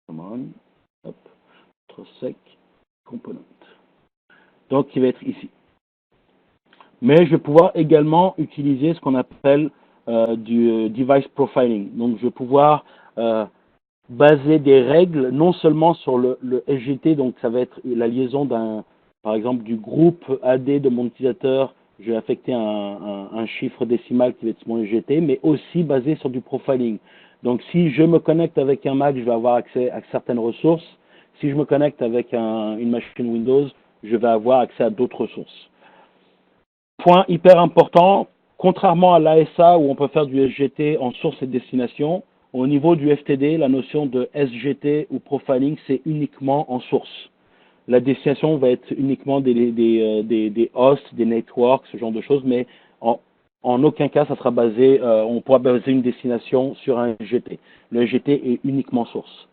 Come on, hop, sec component. Donc qui va être ici. Mais je vais pouvoir également utiliser ce qu'on appelle du device profiling. Donc je vais pouvoir baser des règles non seulement sur le SGT, donc ça va être la liaison par exemple du groupe AD de mon utilisateur, je vais affecter un chiffre décimal qui va être mon SGT, mais aussi basé sur du profiling. Donc si je me connecte avec un Mac, je vais avoir accès à certaines ressources. Si je me connecte avec une machine Windows, je vais avoir accès à d'autres ressources. Point hyper important, contrairement à l'ASA où on peut faire du SGT en source et destination, au niveau du FTD, la notion de SGT ou profiling, c'est uniquement en source. La destination va être uniquement des hosts, des networks, ce genre de choses, mais en aucun cas, ça sera basé, on pourra baser une destination sur un SGT. Le SGT est uniquement source.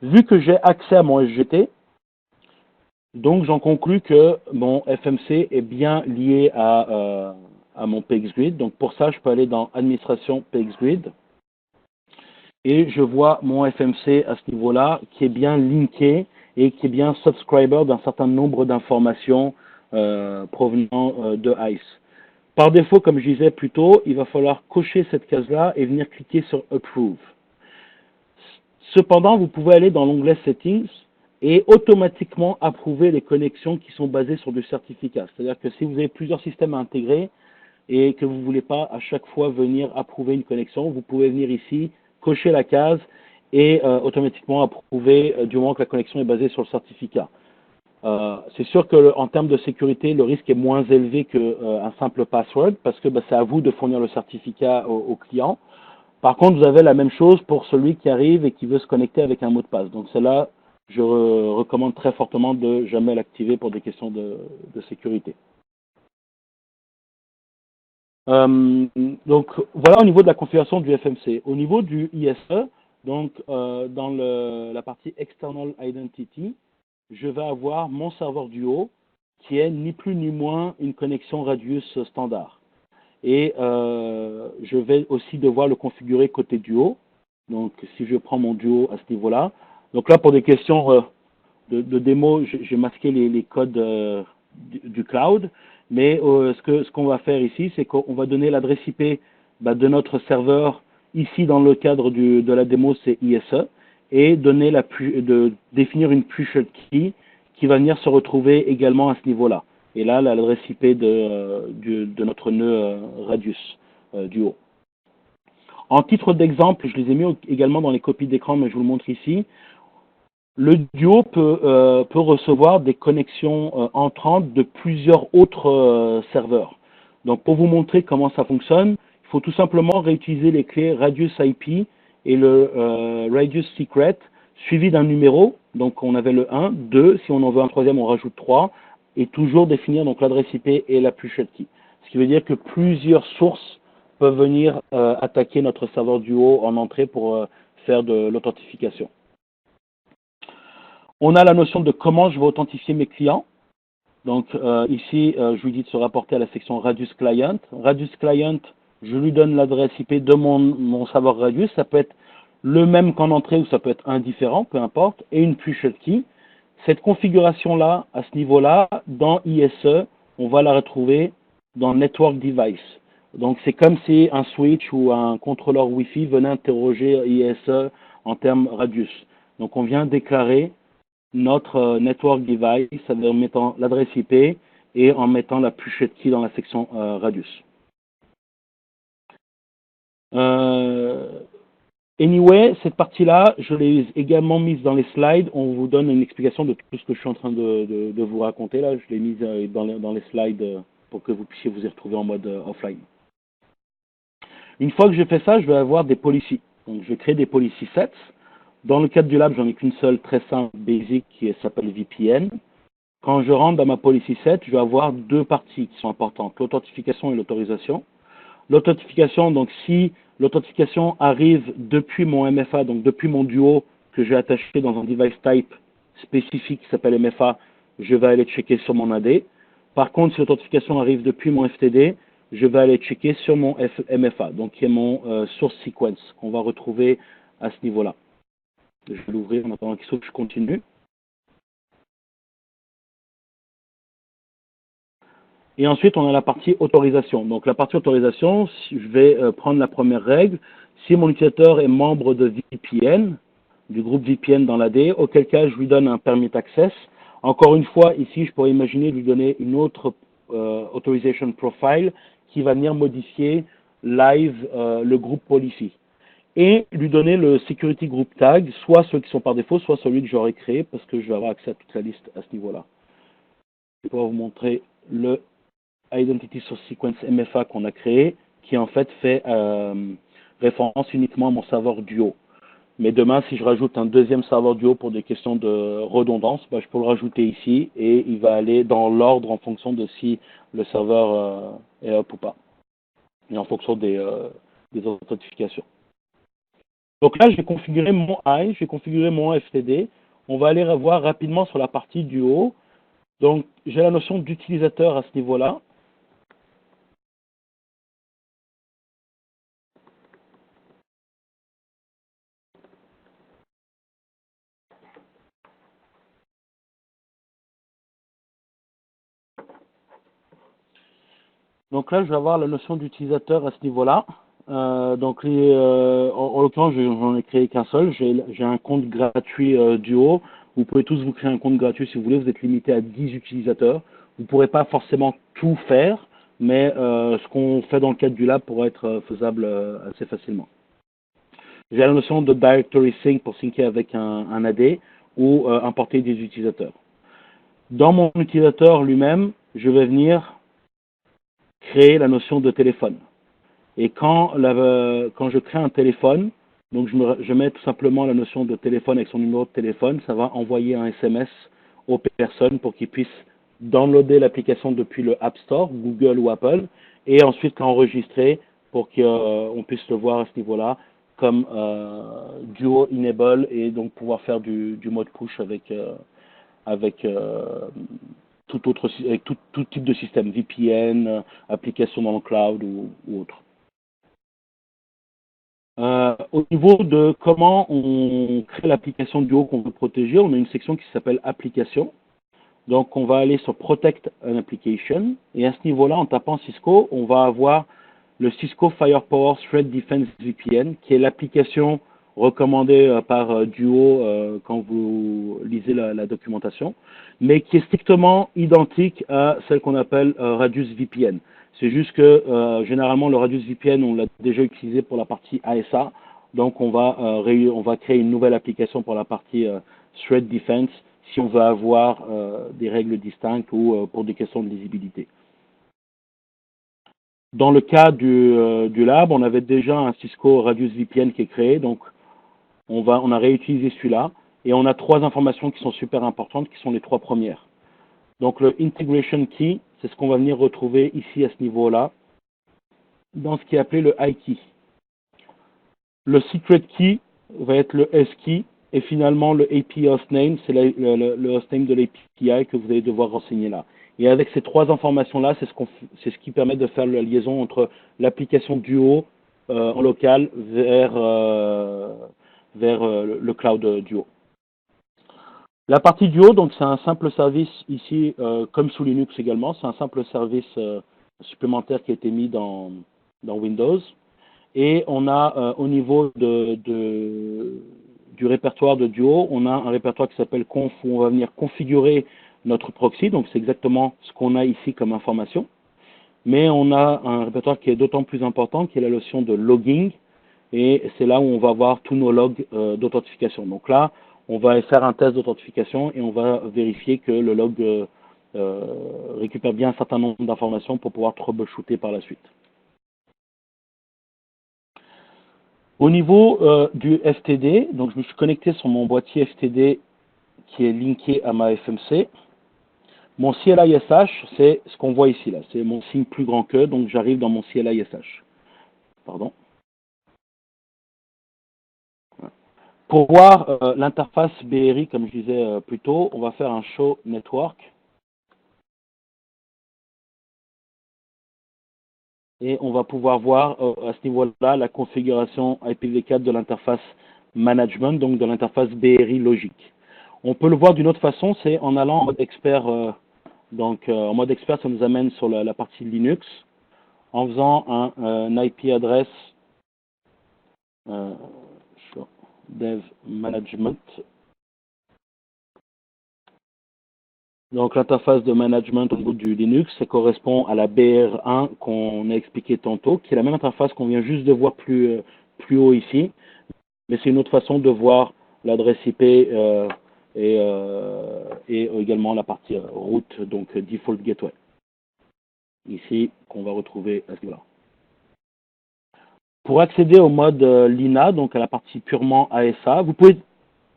Vu que j'ai accès à mon SGT, donc j'en conclus que mon FMC est bien lié à mon PXGrid. Donc pour ça, je peux aller dans Administration PXGrid et je vois mon FMC à ce niveau-là qui est bien linké et qui est bien subscriber d'un certain nombre d'informations provenant de ICE. Par défaut, comme je disais plus tôt, il va falloir cocher cette case-là et venir cliquer sur Approve. Cependant, vous pouvez aller dans l'onglet Settings et automatiquement approuver les connexions qui sont basées sur du certificat. C'est-à-dire que si vous avez plusieurs systèmes à intégrer et que vous ne voulez pas à chaque fois venir approuver une connexion, vous pouvez venir ici, cocher la case et automatiquement approuver du moment que la connexion est basée sur le certificat. C'est sûr qu'en termes de sécurité, le risque est moins élevé qu'un simple password parce que c'est à vous de fournir le certificat au client. Par contre, vous avez la même chose pour celui qui arrive et qui veut se connecter avec un mot de passe. Donc celle-là, je recommande très fortement de jamais l'activer pour des questions de sécurité. Donc voilà au niveau de la configuration du FMC. Au niveau du ISE, donc dans la partie External Identity, je vais avoir mon serveur Duo qui est ni plus ni moins une connexion Radius standard. Et je vais aussi devoir le configurer côté duo. Donc, si je prends mon duo à ce niveau-là. Donc là, pour des questions de démo, j'ai masqué les codes du cloud. Mais ce qu'on va faire ici, c'est qu'on va donner l'adresse IP de notre serveur. Ici, dans le cadre de la démo, c'est ISE. Et définir une push key qui va venir se retrouver également à ce niveau-là. Et là, l'adresse IP de notre nœud Radius Duo. En titre d'exemple, je les ai mis également dans les copies d'écran, mais je vous le montre ici. Le Duo peut recevoir des connexions entrantes de plusieurs autres serveurs. Donc, pour vous montrer comment ça fonctionne, il faut tout simplement réutiliser les clés Radius IP et le Radius Secret, suivi d'un numéro. Donc, on avait le 1, 2, si on en veut un troisième, on rajoute 3, et toujours définir donc l'adresse IP et la push key. Ce qui veut dire que plusieurs sources peuvent venir attaquer notre serveur Duo en entrée pour faire de l'authentification. On a la notion de comment je vais authentifier mes clients. Donc ici, je lui dis de se rapporter à la section Radius Client. Radius Client, je lui donne l'adresse IP de mon serveur Radius. Ça peut être le même qu'en entrée ou ça peut être indifférent, peu importe, et une push key. Cette configuration-là, à ce niveau-là, dans ISE, on va la retrouver dans Network Device. Donc c'est comme si un switch ou un contrôleur Wi-Fi venait interroger ISE en termes Radius. Donc on vient déclarer notre network device en mettant l'adresse IP et en mettant la push key dans la section Radius. Anyway, cette partie-là, je l'ai également mise dans les slides. On vous donne une explication de tout ce que je suis en train de vous raconter là. Je l'ai mise dans les slides pour que vous puissiez vous y retrouver en mode offline. Une fois que j'ai fait ça, je vais avoir des policies. Donc, je vais créer des policy sets. Dans le cadre du lab, j'en ai qu'une seule très simple, basic, qui s'appelle VPN. Quand je rentre dans ma policy set, je vais avoir deux parties qui sont importantes, l'authentification et l'autorisation. L'authentification, donc si l'authentification arrive depuis mon MFA, donc depuis mon duo que j'ai attaché dans un device type spécifique qui s'appelle MFA, je vais aller checker sur mon AD. Par contre, si l'authentification arrive depuis mon FTD, je vais aller checker sur mon MFA, donc qui est mon source sequence qu'on va retrouver à ce niveau-là. Je vais l'ouvrir en attendant qu'il s'ouvre, je continue. Et ensuite, on a la partie autorisation. Donc, la partie autorisation, je vais prendre la première règle. Si mon utilisateur est membre de VPN, du groupe VPN dans l'AD, auquel cas, je lui donne un permit access. Encore une fois, ici, je pourrais imaginer lui donner une autre authorization profile qui va venir modifier live le groupe policy. Et lui donner le security group tag, soit ceux qui sont par défaut, soit celui que j'aurais créé, parce que je vais avoir accès à toute la liste à ce niveau-là. Je vais pouvoir vous montrer le Identity Source Sequence MFA qu'on a créé, qui en fait référence uniquement à mon serveur Duo. Mais demain, si je rajoute un deuxième serveur Duo pour des questions de redondance, je peux le rajouter ici et il va aller dans l'ordre en fonction de si le serveur est up ou pas, et en fonction des authentifications. Donc là, je vais configurer mon I, je vais configurer mon FTD. On va aller revoir rapidement sur la partie du haut. Donc, j'ai la notion d'utilisateur à ce niveau-là. Donc là, je vais avoir la notion d'utilisateur à ce niveau-là. Donc, en l'occurrence, j'en ai créé qu'un seul. J'ai un compte gratuit Duo. Vous pouvez tous vous créer un compte gratuit si vous voulez. Vous êtes limité à 10 utilisateurs. Vous ne pourrez pas forcément tout faire, mais ce qu'on fait dans le cadre du lab pourrait être faisable assez facilement. J'ai la notion de directory sync pour syncer avec un AD ou importer des utilisateurs. Dans mon utilisateur lui-même, je vais venir créer la notion de téléphone. Et quand je crée un téléphone, donc je mets tout simplement la notion de téléphone avec son numéro de téléphone, ça va envoyer un SMS aux personnes pour qu'ils puissent downloader l'application depuis le App Store, Google ou Apple, et ensuite l'enregistrer pour qu'on puisse le voir à ce niveau-là comme Duo Enable et donc pouvoir faire du mode push avec avec tout type de système, VPN, application dans le cloud ou autre. Au niveau de comment on crée l'application Duo qu'on veut protéger, on a une section qui s'appelle Application. Donc, on va aller sur Protect an Application. Et à ce niveau-là, en tapant Cisco, on va avoir le Cisco Firepower Threat Defense VPN, qui est l'application recommandée par Duo quand vous lisez la documentation, mais qui est strictement identique à celle qu'on appelle Radius VPN. C'est juste que généralement, le Radius VPN, on l'a déjà utilisé pour la partie ASA. Donc, on va créer une nouvelle application pour la partie Threat Defense si on veut avoir des règles distinctes ou pour des questions de lisibilité. Dans le cas du lab, on avait déjà un Cisco Radius VPN qui est créé, donc on a réutilisé celui-là, et on a 3 informations qui sont super importantes, qui sont les 3 premières. Donc le Integration Key, c'est ce qu'on va venir retrouver ici à ce niveau-là, dans ce qui est appelé le iKey. Le Secret Key va être le S-Key, et finalement le API Hostname, c'est le hostname de l'API que vous allez devoir renseigner là. Et avec ces 3 informations-là, c'est ce qui permet de faire la liaison entre l'application Duo en local vers le cloud Duo. La partie Duo, donc c'est un simple service ici, comme sous Linux également, c'est un simple service supplémentaire qui a été mis dans Windows. Et on a au niveau du répertoire de Duo, on a un répertoire qui s'appelle conf où on va venir configurer notre proxy, donc c'est exactement ce qu'on a ici comme information. Mais on a un répertoire qui est d'autant plus important, qui est la notion de logging, et c'est là où on va avoir tous nos logs d'authentification. Donc là, on va faire un test d'authentification et on va vérifier que le log récupère bien un certain nombre d'informations pour pouvoir troubleshooter par la suite. Au niveau du FTD, donc je me suis connecté sur mon boîtier FTD qui est linké à ma FMC. Mon CLI/SH, c'est ce qu'on voit ici là, c'est mon signe plus grand que, donc j'arrive dans mon CLI/SH. Pardon. Pour voir l'interface BRI, comme je disais plus tôt, on va faire un show network. Et on va pouvoir voir à ce niveau-là la configuration IPv4 de l'interface management, donc de l'interface BRI logique. On peut le voir d'une autre façon, c'est en allant en mode expert. En mode expert, ça nous amène sur la partie Linux, en faisant un IP address dev management. Donc l'interface de management au niveau du Linux, ça correspond à la BR1 qu'on a expliqué tantôt, qui est la même interface qu'on vient juste de voir plus haut ici, mais c'est une autre façon de voir l'adresse IP et également la partie route, donc default gateway. Ici, qu'on va retrouver à ce niveau-là. Pour accéder au mode Lina, donc à la partie purement ASA, vous pouvez,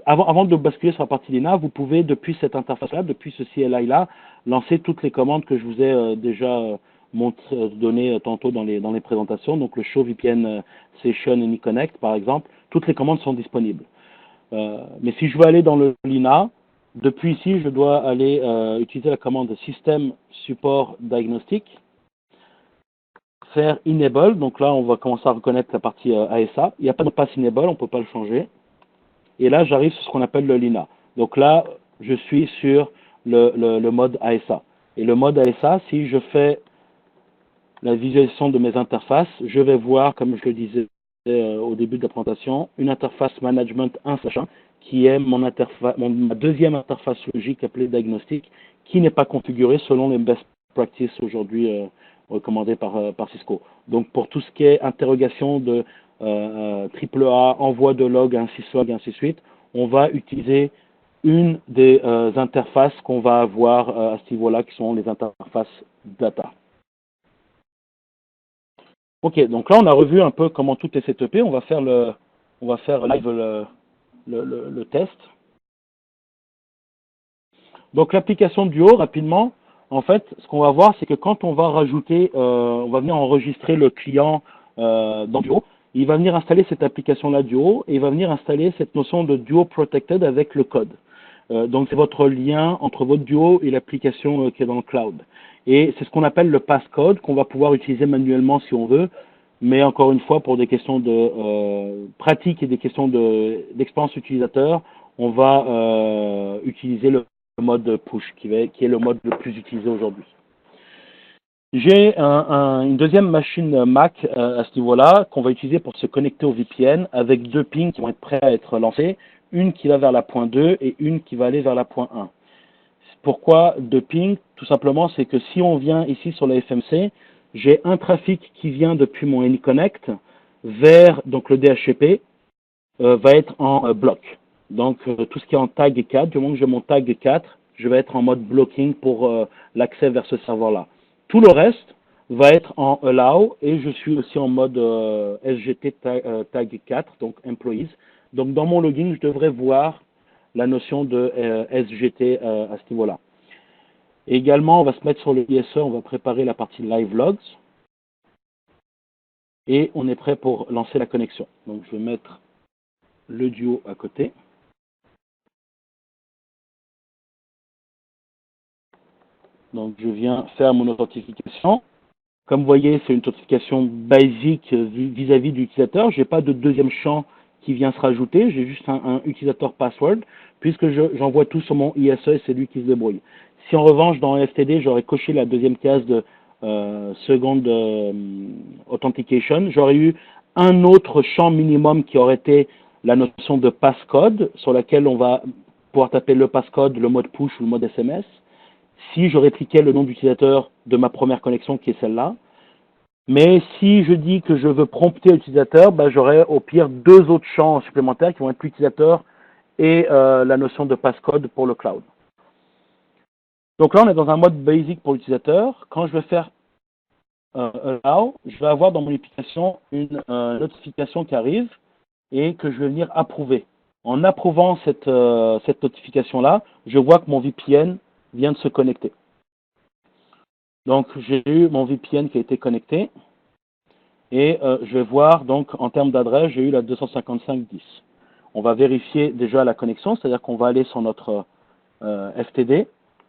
avant de basculer sur la partie Lina, vous pouvez, depuis cette interface-là, depuis ce CLI-là, lancer toutes les commandes que je vous ai déjà données tantôt dans les présentations. Donc le show VPN Session and Connect, par exemple, toutes les commandes sont disponibles. Mais si je veux aller dans le Lina, depuis ici, je dois aller utiliser la commande System Support Diagnostic, faire Enable, donc là on va commencer à reconnaître la partie ASA. Il n'y a pas de pass Enable, on ne peut pas le changer. Et là j'arrive sur ce qu'on appelle le Lina. Donc là je suis sur le mode ASA. Et le mode ASA, si je fais la visualisation de mes interfaces, je vais voir, comme je le disais au début de la présentation, une interface management 1/1 qui est ma deuxième interface logique appelée diagnostic, qui n'est pas configurée selon les best practices aujourd'hui recommandées par Cisco. Donc pour tout ce qui est interrogation de AAA, envoi de log, ainsi de suite, on va utiliser une des interfaces qu'on va avoir à ce niveau-là, qui sont les interfaces data. Ok, donc là on a revu un peu comment tout est setupé. On va faire live le test. Donc l'application Duo, rapidement, en fait, ce qu'on va voir, c'est que quand on va rajouter, on va venir enregistrer le client dans Duo, il va venir installer cette application-là Duo et il va venir installer cette notion de Duo Protected avec le code. Donc c'est votre lien entre votre Duo et l'application qui est dans le cloud. Et c'est ce qu'on appelle le passcode qu'on va pouvoir utiliser manuellement si on veut, mais encore une fois pour des questions de pratique et des questions d'expérience utilisateur, on va utiliser le mode push qui est le mode le plus utilisé aujourd'hui. J'ai une deuxième machine Mac à ce niveau-là qu'on va utiliser pour se connecter au VPN avec deux pings qui vont être prêts à être lancés, une qui va vers la point 2 et une qui va aller vers la point 1. Pourquoi deux pings? Tout simplement, c'est que si on vient ici sur la FMC, j'ai un trafic qui vient depuis mon AnyConnect vers donc le DHCP va être en bloc. Donc tout ce qui est en tag 4, du moment que j'ai mon tag 4, je vais être en mode blocking pour l'accès vers ce serveur-là. Tout le reste va être en allow et je suis aussi en mode SGT tag 4, donc employees. Donc dans mon login, je devrais voir la notion de SGT à ce niveau-là. Et également, on va se mettre sur le ISE, on va préparer la partie live logs et on est prêt pour lancer la connexion. Donc je vais mettre le Duo à côté. Donc je viens faire mon authentification. Comme vous voyez, c'est une authentification basique vis-à-vis de l'utilisateur. Je n'ai pas de deuxième champ qui vient se rajouter. J'ai juste un utilisateur password, puisque j'envoie tout sur mon ISE et c'est lui qui se débrouille. Si en revanche, dans FTD, j'aurais coché la deuxième case de second authentication, j'aurais eu un autre champ minimum qui aurait été la notion de passcode, sur laquelle on va pouvoir taper le passcode, le mode push ou le mode SMS. Si je répliquais le nom d'utilisateur de ma première connexion qui est celle-là. Mais si je dis que je veux prompter l'utilisateur, ben, j'aurai au pire deux autres champs supplémentaires qui vont être l'utilisateur et la notion de passcode pour le cloud. Donc là, on est dans un mode basic pour l'utilisateur. Quand je vais faire allow, je vais avoir dans mon application une notification qui arrive et que je vais venir approuver. En approuvant cette notification-là, je vois que mon VPN vient de se connecter. Donc, j'ai eu mon VPN qui a été connecté et je vais voir, donc, en termes d'adresse, j'ai eu la 255.10. On va vérifier déjà la connexion, c'est-à-dire qu'on va aller sur notre FTD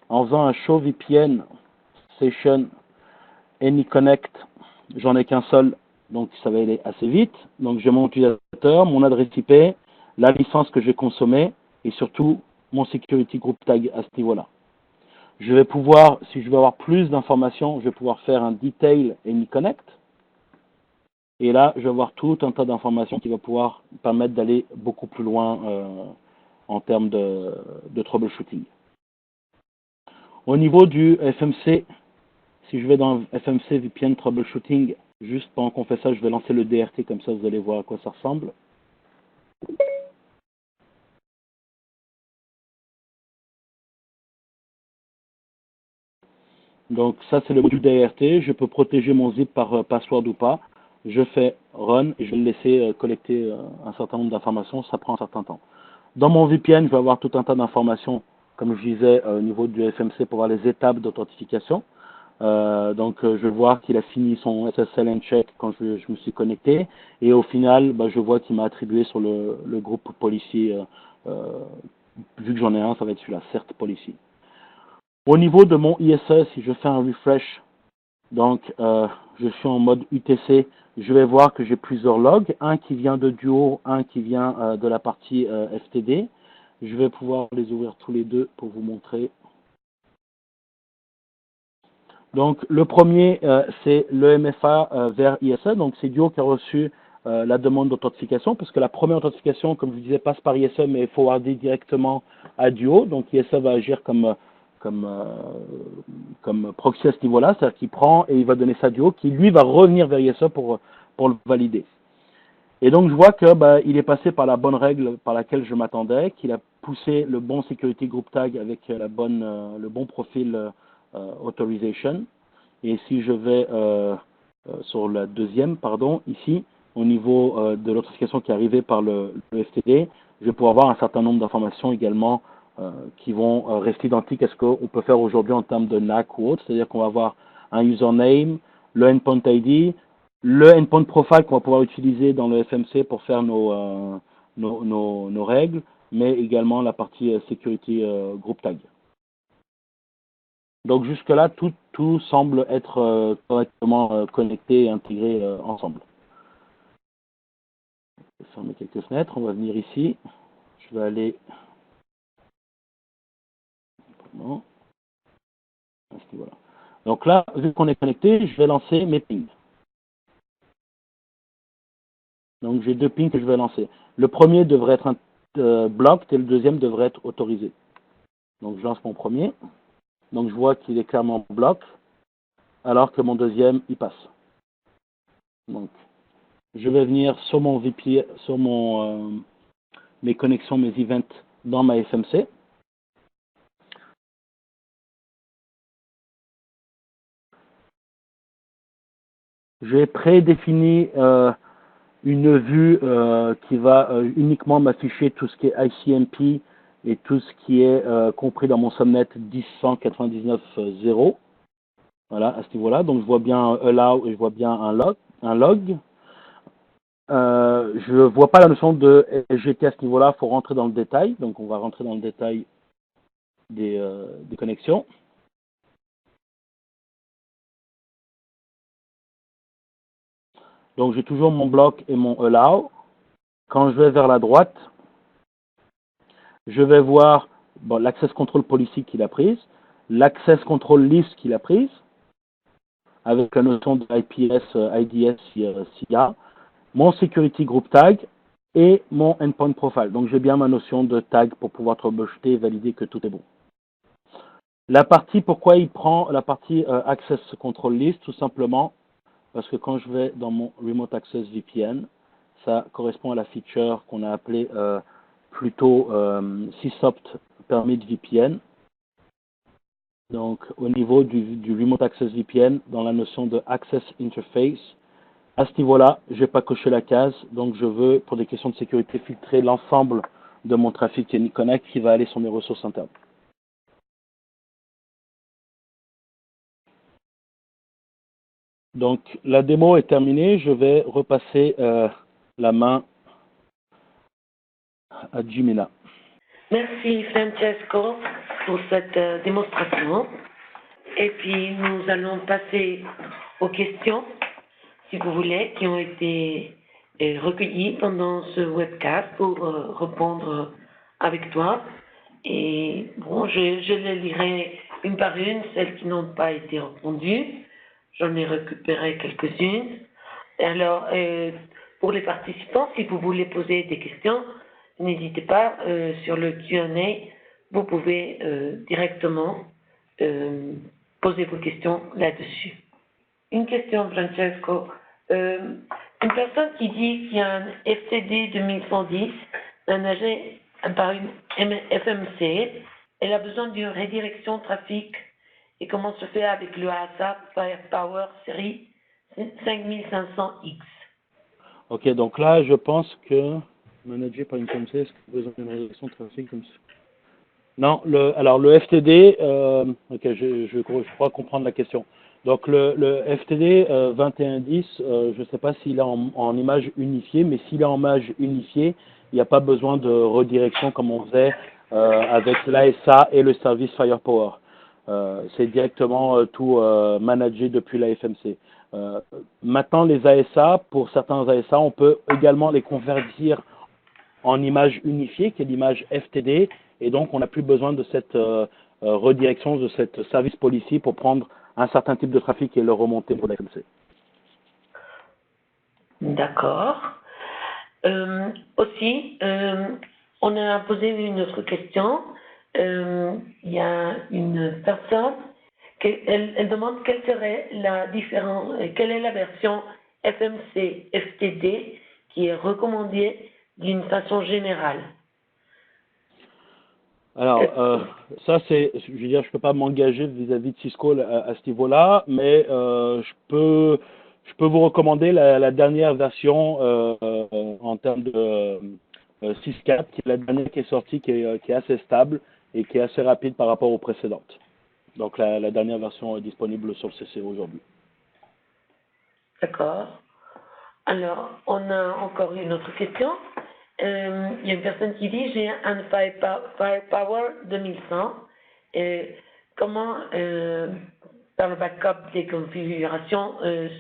en faisant un show VPN session AnyConnect. J'en ai qu'un seul, donc ça va aller assez vite. Donc, j'ai mon utilisateur, mon adresse IP, la licence que j'ai consommée et surtout mon security group tag à ce niveau-là. Je vais pouvoir, si je veux avoir plus d'informations, je vais pouvoir faire un detail AnyConnect. Et là, je vais avoir tout un tas d'informations qui va pouvoir permettre d'aller beaucoup plus loin en termes de troubleshooting. Au niveau du FMC, si je vais dans FMC VPN Troubleshooting, juste pendant qu'on fait ça, je vais lancer le DRT, comme ça vous allez voir à quoi ça ressemble. Donc ça c'est le module DRT, je peux protéger mon zip par password ou pas. Je fais run et je vais le laisser collecter un certain nombre d'informations, ça prend un certain temps. Dans mon VPN, je vais avoir tout un tas d'informations, comme je disais, au niveau du FMC pour voir les étapes d'authentification. Donc je vais voir qu'il a fini son SSL and check quand je me suis connecté et au final, je vois qu'il m'a attribué sur le groupe policy, vu que j'en ai un, ça va être celui-là, CERT policy. Au niveau de mon ISE, si je fais un refresh, donc je suis en mode UTC, je vais voir que j'ai plusieurs logs, un qui vient de Duo, un qui vient de la partie FTD. Je vais pouvoir les ouvrir tous les deux pour vous montrer. Donc le premier, c'est le MFA vers ISE, donc c'est Duo qui a reçu la demande d'authentification, parce que la première authentification, comme je vous disais, passe par ISE, mais est forwardée directement à Duo, donc ISE va agir comme proxy à ce niveau-là, c'est-à-dire qu'il prend et il va donner ça à Duo, qui lui va revenir vers ISE pour le valider. Et donc je vois que il est passé par la bonne règle par laquelle je m'attendais, qu'il a poussé le bon security group tag avec le bon profil authorization. Et si je vais sur la deuxième, ici, au niveau de l'authentification qui est arrivée par le FTD, je vais pouvoir avoir un certain nombre d'informations également qui vont rester identiques à ce qu'on peut faire aujourd'hui en termes de NAC ou autre, c'est-à-dire qu'on va avoir un username, le endpoint ID, le endpoint profile qu'on va pouvoir utiliser dans le FMC pour faire nos règles, mais également la partie Security Group Tag. Donc jusque-là, tout semble être correctement connecté et intégré ensemble. Je vais fermer quelques fenêtres, on va venir ici. Je vais aller... Non. Voilà. Donc là, vu qu'on est connecté, je vais lancer mes pings. Donc j'ai deux pings que je vais lancer. Le premier devrait être blocked et le deuxième devrait être autorisé. Donc je lance mon premier. Donc je vois qu'il est clairement block, alors que mon deuxième, il passe. Donc je vais venir sur mon VPN, sur mes connexions, mes events dans ma FMC. J'ai prédéfini une vue qui va uniquement m'afficher tout ce qui est ICMP et tout ce qui est compris dans mon subnet 10.199.0. Voilà, à ce niveau-là. Donc je vois bien un allow et je vois bien un log. Je ne vois pas la notion de SGT à ce niveau-là, il faut rentrer dans le détail. Donc on va rentrer dans le détail des connexions. Donc j'ai toujours mon bloc et mon allow. Quand je vais vers la droite, je vais voir l'access control policy qu'il a prise, l'access control list qu'il a prise, avec la notion de IPS, IDS s'il y a, mon security group tag et mon endpoint profile. Donc j'ai bien ma notion de tag pour pouvoir troubleshooter et valider que tout est bon. La partie, pourquoi il prend la partie access control list, tout simplement parce que quand je vais dans mon remote access VPN, ça correspond à la feature qu'on a appelée plutôt CSOPT Permit VPN. Donc au niveau du remote access VPN, dans la notion de access interface, à ce niveau-là, je n'ai pas coché la case, donc je veux, pour des questions de sécurité, filtrer l'ensemble de mon trafic AnyConnect qui va aller sur mes ressources internes. Donc la démo est terminée, je vais repasser la main à Jimena. Merci Francesco pour cette démonstration. Et puis nous allons passer aux questions, si vous voulez, qui ont été recueillies pendant ce webcast pour répondre avec toi. Et bon, je les lirai une par une, celles qui n'ont pas été répondues. J'en ai récupéré quelques-unes. Alors, pour les participants, si vous voulez poser des questions, n'hésitez pas, sur le Q&A, vous pouvez directement poser vos questions là-dessus. Une question, Francesco. Une personne qui dit qu'il y a un FTD 2110, par une FMC, elle a besoin d'une redirection trafic. Et comment se fait avec le ASA Firepower série 5500X? Ok, donc là, je pense que managé par une FMC, est-ce que vous avez besoin d'une redirection de trafic comme ça? Non, alors le FTD, ok, je crois comprendre la question. Donc le FTD 2110, je ne sais pas s'il est en image unifiée, mais s'il est en image unifiée, il n'y a pas besoin de redirection comme on faisait avec l'ASA et le service Firepower. C'est directement tout managé depuis la FMC. Maintenant, les ASA, pour certains ASA, on peut également les convertir en image unifiée, qui est l'image FTD, et donc on n'a plus besoin de cette redirection, de cette service policy pour prendre un certain type de trafic et le remonter pour la FMC. D'accord. Aussi, on a posé une autre question. Il y a une personne elle demande quelle serait la différence, quelle est la version FMC FTD qui est recommandée d'une façon générale. Alors, ça c'est, je veux dire, je peux pas m'engager vis-à-vis de Cisco à ce niveau-là, mais je peux vous recommander la dernière version en termes de 6.4, qui est la dernière qui est sortie, qui est assez stable et qui est assez rapide par rapport aux précédentes. Donc la dernière version est disponible sur le CC aujourd'hui. D'accord. Alors, on a encore une autre question. il y a une personne qui dit j'ai un Firepower 2100. Comment faire le backup des configurations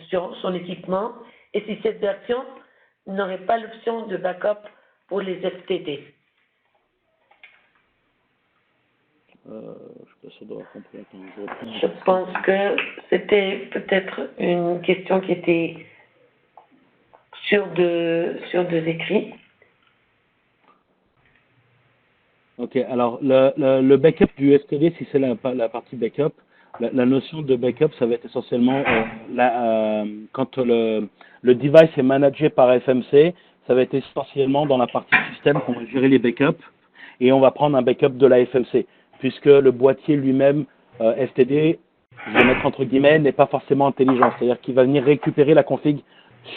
sur son équipement et si cette version n'aurait pas l'option de backup pour les FTD. Je sais pas si ça doit comprendre. Je pense que c'était peut-être une question qui était sur deux écrits. Ok, alors le backup du FTD, si c'est la partie backup, la notion de backup, ça va être essentiellement quand le device est managé par FMC, ça va être essentiellement dans la partie système qu'on va gérer les backups et on va prendre un backup de la FMC, puisque le boîtier lui-même, FTD, je vais mettre entre guillemets, n'est pas forcément intelligent, c'est-à-dire qu'il va venir récupérer la config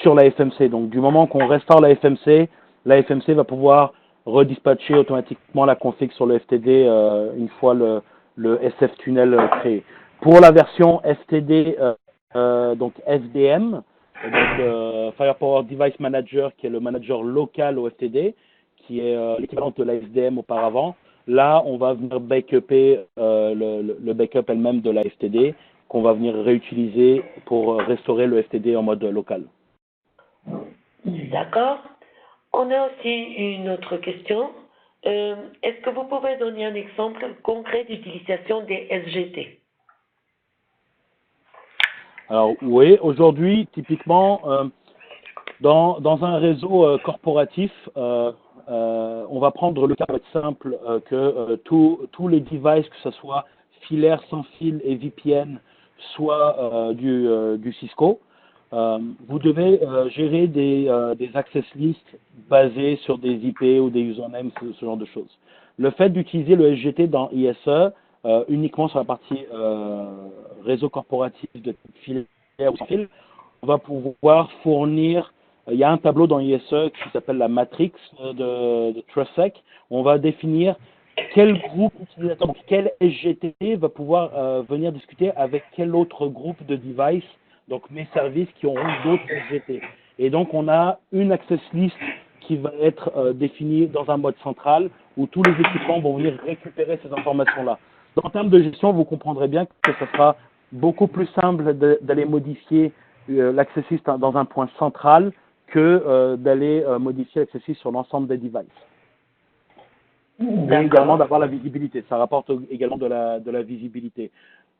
sur la FMC. Donc du moment qu'on restaure la FMC va pouvoir redispatcher automatiquement la config sur le FTD une fois le SF tunnel créé. Pour la version FTD, donc FDM, donc Firepower Device Manager, qui est le manager local au FTD, qui est l'équivalent de la FDM auparavant, là, on va venir backuper le backup elle-même de la FTD, qu'on va venir réutiliser pour restaurer le FTD en mode local. D'accord. On a aussi une autre question. Est-ce que vous pouvez donner un exemple concret d'utilisation des SGT? Alors oui, aujourd'hui, typiquement, dans un réseau corporatif, on va prendre le cas simple que tous les devices, que ce soit filaire, sans fil et VPN, soit du Cisco, vous devez gérer des access lists basés sur des IP ou des usernames, ce genre de choses. Le fait d'utiliser le SGT dans ISE uniquement sur la partie réseau corporatif de filaire ou sans fil, on va pouvoir fournir, il y a un tableau dans ISE qui s'appelle la matrix de TrustSec, on va définir quel groupe utilisateur, donc quel SGT va pouvoir venir discuter avec quel autre groupe de devices, donc mes services qui auront d'autres SGT. Et donc on a une access list qui va être définie dans un mode central où tous les équipements vont venir récupérer ces informations-là. En termes de gestion, vous comprendrez bien que ce sera beaucoup plus simple d'aller modifier l'access list dans un point central que d'aller modifier l'access list sur l'ensemble des devices. Et également d'avoir la visibilité. Ça rapporte également de la visibilité.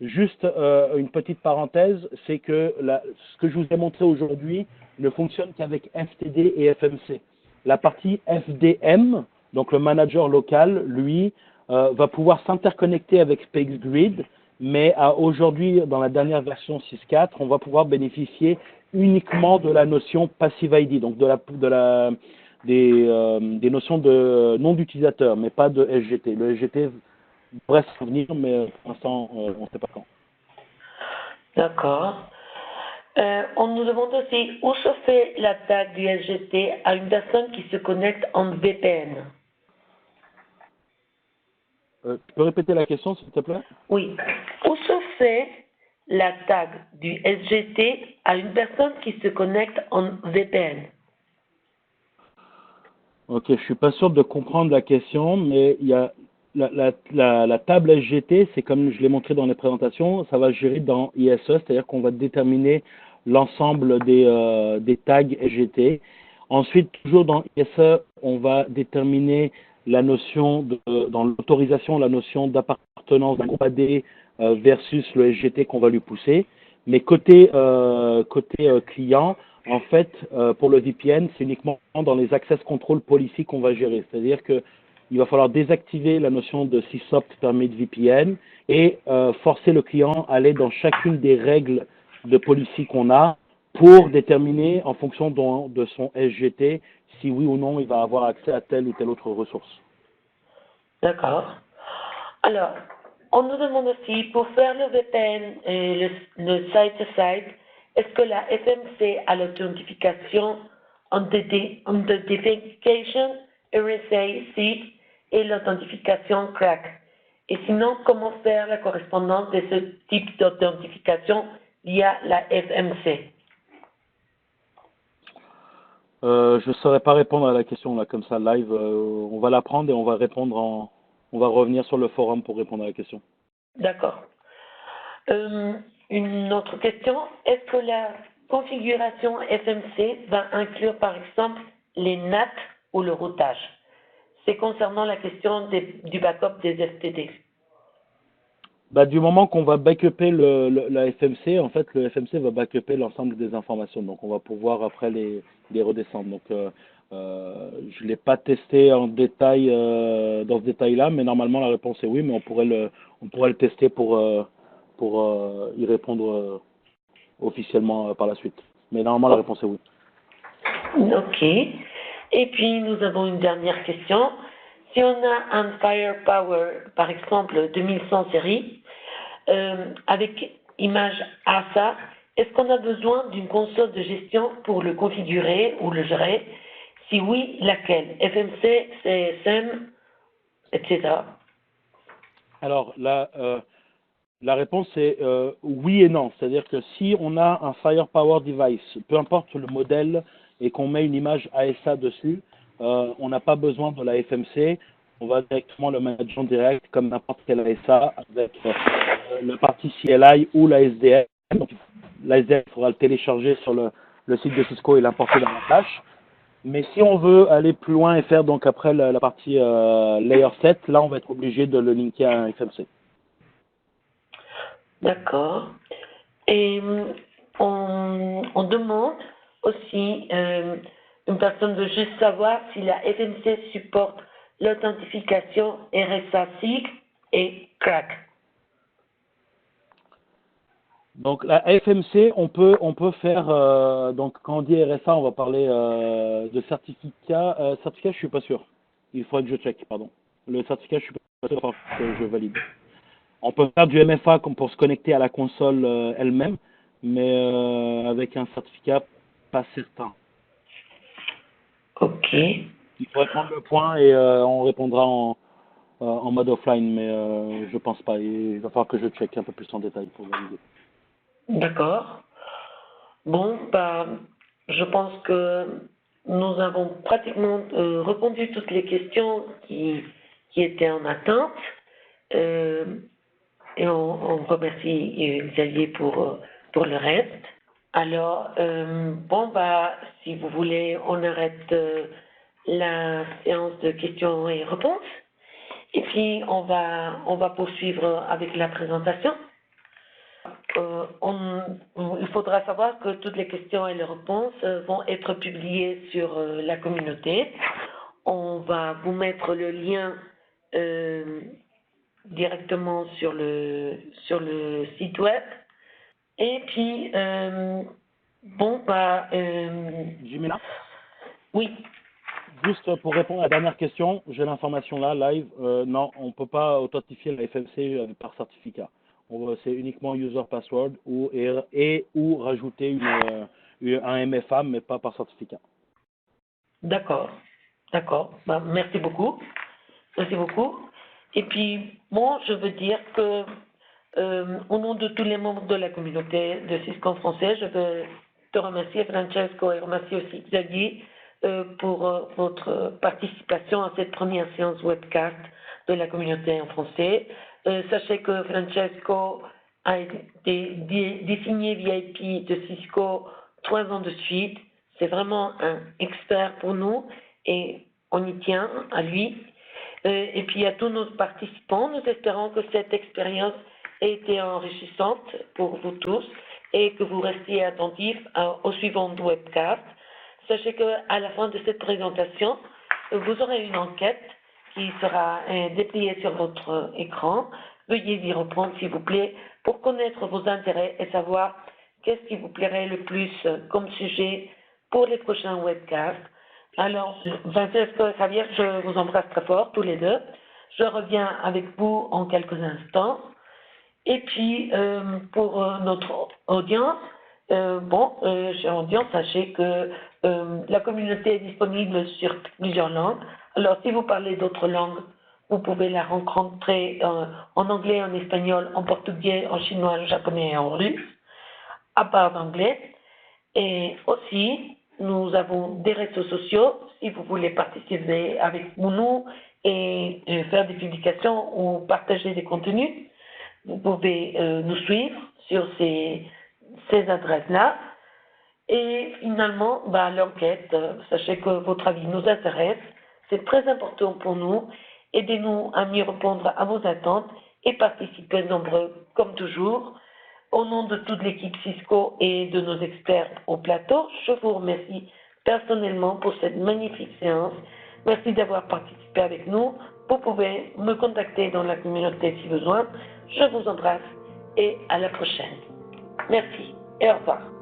Juste une petite parenthèse, c'est que ce que je vous ai montré aujourd'hui ne fonctionne qu'avec FTD et FMC. La partie FDM, donc le manager local, lui, va pouvoir s'interconnecter avec SpaceGrid, mais aujourd'hui, dans la dernière version 6.4, on va pouvoir bénéficier uniquement de la notion Passive ID, donc des notions de nom d'utilisateur, mais pas de SGT. Le SGT devrait s'en venir, mais pour l'instant, on ne sait pas quand. D'accord. On nous demande aussi où se fait l'attaque du SGT à une personne qui se connecte en VPN. Tu peux répéter la question, s'il te plaît? Oui. Où se fait l'attaque du SGT à une personne qui se connecte en VPN? Ok, je suis pas sûr de comprendre la question, mais il y a la table SGT, c'est comme je l'ai montré dans les présentations, ça va gérer dans ISE, c'est-à-dire qu'on va déterminer l'ensemble des tags SGT. Ensuite, toujours dans ISE, on va déterminer la notion dans l'autorisation, la notion d'appartenance d'un groupe AD versus le SGT qu'on va lui pousser. Mais côté client, en fait, pour le VPN, c'est uniquement dans les access control policy qu'on va gérer. C'est-à-dire que il va falloir désactiver la notion de sysopt permit VPN et forcer le client à aller dans chacune des règles de policy qu'on a pour déterminer en fonction de son SGT si oui ou non il va avoir accès à telle ou telle autre ressource. D'accord. Alors, on nous demande aussi, pour faire le VPN et le site-to-site, est-ce que la FMC a l'authentification Authentication, RSA, SIG et l'authentification CRAC? Et sinon, comment faire la correspondance de ce type d'authentification via la FMC? Je ne saurais pas répondre à la question là comme ça live. On va la prendre et on va on va revenir sur le forum pour répondre à la question. D'accord. Une autre question, est-ce que la configuration FMC va inclure par exemple les NAT ou le routage? C'est concernant la question du backup des FTD. Bah, du moment qu'on va backuper la FMC, en fait, le FMC va backuper l'ensemble des informations. Donc, on va pouvoir après les redescendre. Donc, je ne l'ai pas testé en détail dans ce détail-là, mais normalement, la réponse est oui, mais on pourrait le tester pour y répondre officiellement par la suite. Mais normalement, la réponse est oui. Ok. Et puis, nous avons une dernière question. Si on a un Firepower, par exemple, 2100 série, avec image ASA, est-ce qu'on a besoin d'une console de gestion pour le configurer ou le gérer? Si oui, laquelle? FMC, CSM, etc. Alors, la réponse est oui et non. C'est-à-dire que si on a un Firepower device, peu importe le modèle, et qu'on met une image ASA dessus, on n'a pas besoin de la FMC. On va directement le mettre en direct comme n'importe quel ASA avec le parti CLI ou la SDF. Donc, la SDF, il faudra le télécharger sur le site de Cisco et l'importer dans la flash. Mais si on veut aller plus loin et faire donc après la partie Layer 7, là on va être obligé de le linker à un FMC. D'accord. Et on demande aussi, une personne veut juste savoir si la FMC supporte l'authentification RSA SIG et CRAC. Donc la FMC, on peut faire donc quand on dit RSA, on va parler de certificat. Certificat, je suis pas sûr. Il faudrait que je check, pardon. Le certificat, je suis pas sûr que je valide. On peut faire du MFA comme pour se connecter à la console elle-même, mais avec un certificat pas certain. Ok, Il faudrait prendre le point et on répondra en mode offline, mais je pense pas. Il va falloir que je check un peu plus en détail pour valider. d'accord. Bon, bah, je pense que nous avons pratiquement répondu toutes les questions qui étaient en attente. Euh, et on remercie Xavier pour le reste. Alors, bon, bah, si vous voulez, on arrête la séance de questions et réponses. Et puis, on va poursuivre avec la présentation. Il faudra savoir que toutes les questions et les réponses vont être publiées sur la communauté. On va vous mettre le lien directement sur le site web. Et puis, bon, bah, Jimena, oui, juste pour répondre à la dernière question, j'ai l'information là, live. Non, on ne peut pas authentifier la FMC par certificat. C'est uniquement user password ou rajouter un MFA, mais pas par certificat. d'accord, d'accord. Bah, merci beaucoup. Merci beaucoup. Et puis, bon, je veux dire que, au nom de tous les membres de la communauté de Cisco en français, je veux te remercier, Francesco, et remercier aussi Xavier pour votre participation à cette première séance webcast de la communauté en français. Sachez que Francesco a été désigné VIP de Cisco 3 ans de suite. C'est vraiment un expert pour nous et on y tient à lui. Et puis à tous nos participants, nous espérons que cette expérience a été enrichissante pour vous tous et que vous restiez attentifs aux suivantes webcasts. Sachez qu'à la fin de cette présentation, vous aurez une enquête qui sera dépliée sur votre écran. Veuillez y reprendre, s'il vous plaît, pour connaître vos intérêts et savoir qu'est-ce qui vous plairait le plus comme sujet pour les prochains webcasts. Alors, Francesco et Javier, je vous embrasse très fort, tous les deux. Je reviens avec vous en quelques instants. Et puis, pour notre audience, chère audience, sachez que la communauté est disponible sur plusieurs langues. Alors, si vous parlez d'autres langues, vous pouvez la rencontrer en anglais, en espagnol, en portugais, en chinois, en japonais et en russe, à part d'anglais. Et aussi, Nous avons des réseaux sociaux. Si vous voulez participer avec nous et faire des publications ou partager des contenus, vous pouvez nous suivre sur ces adresses-là. Et finalement, l'enquête, sachez que votre avis nous intéresse, c'est très important pour nous. Aidez-nous à mieux répondre à vos attentes et participez nombreux, comme toujours. Au nom de toute l'équipe Cisco et de nos experts au plateau, je vous remercie personnellement pour cette magnifique séance. Merci d'avoir participé avec nous. Vous pouvez me contacter dans la communauté si besoin. Je vous embrasse et à la prochaine. Merci et au revoir.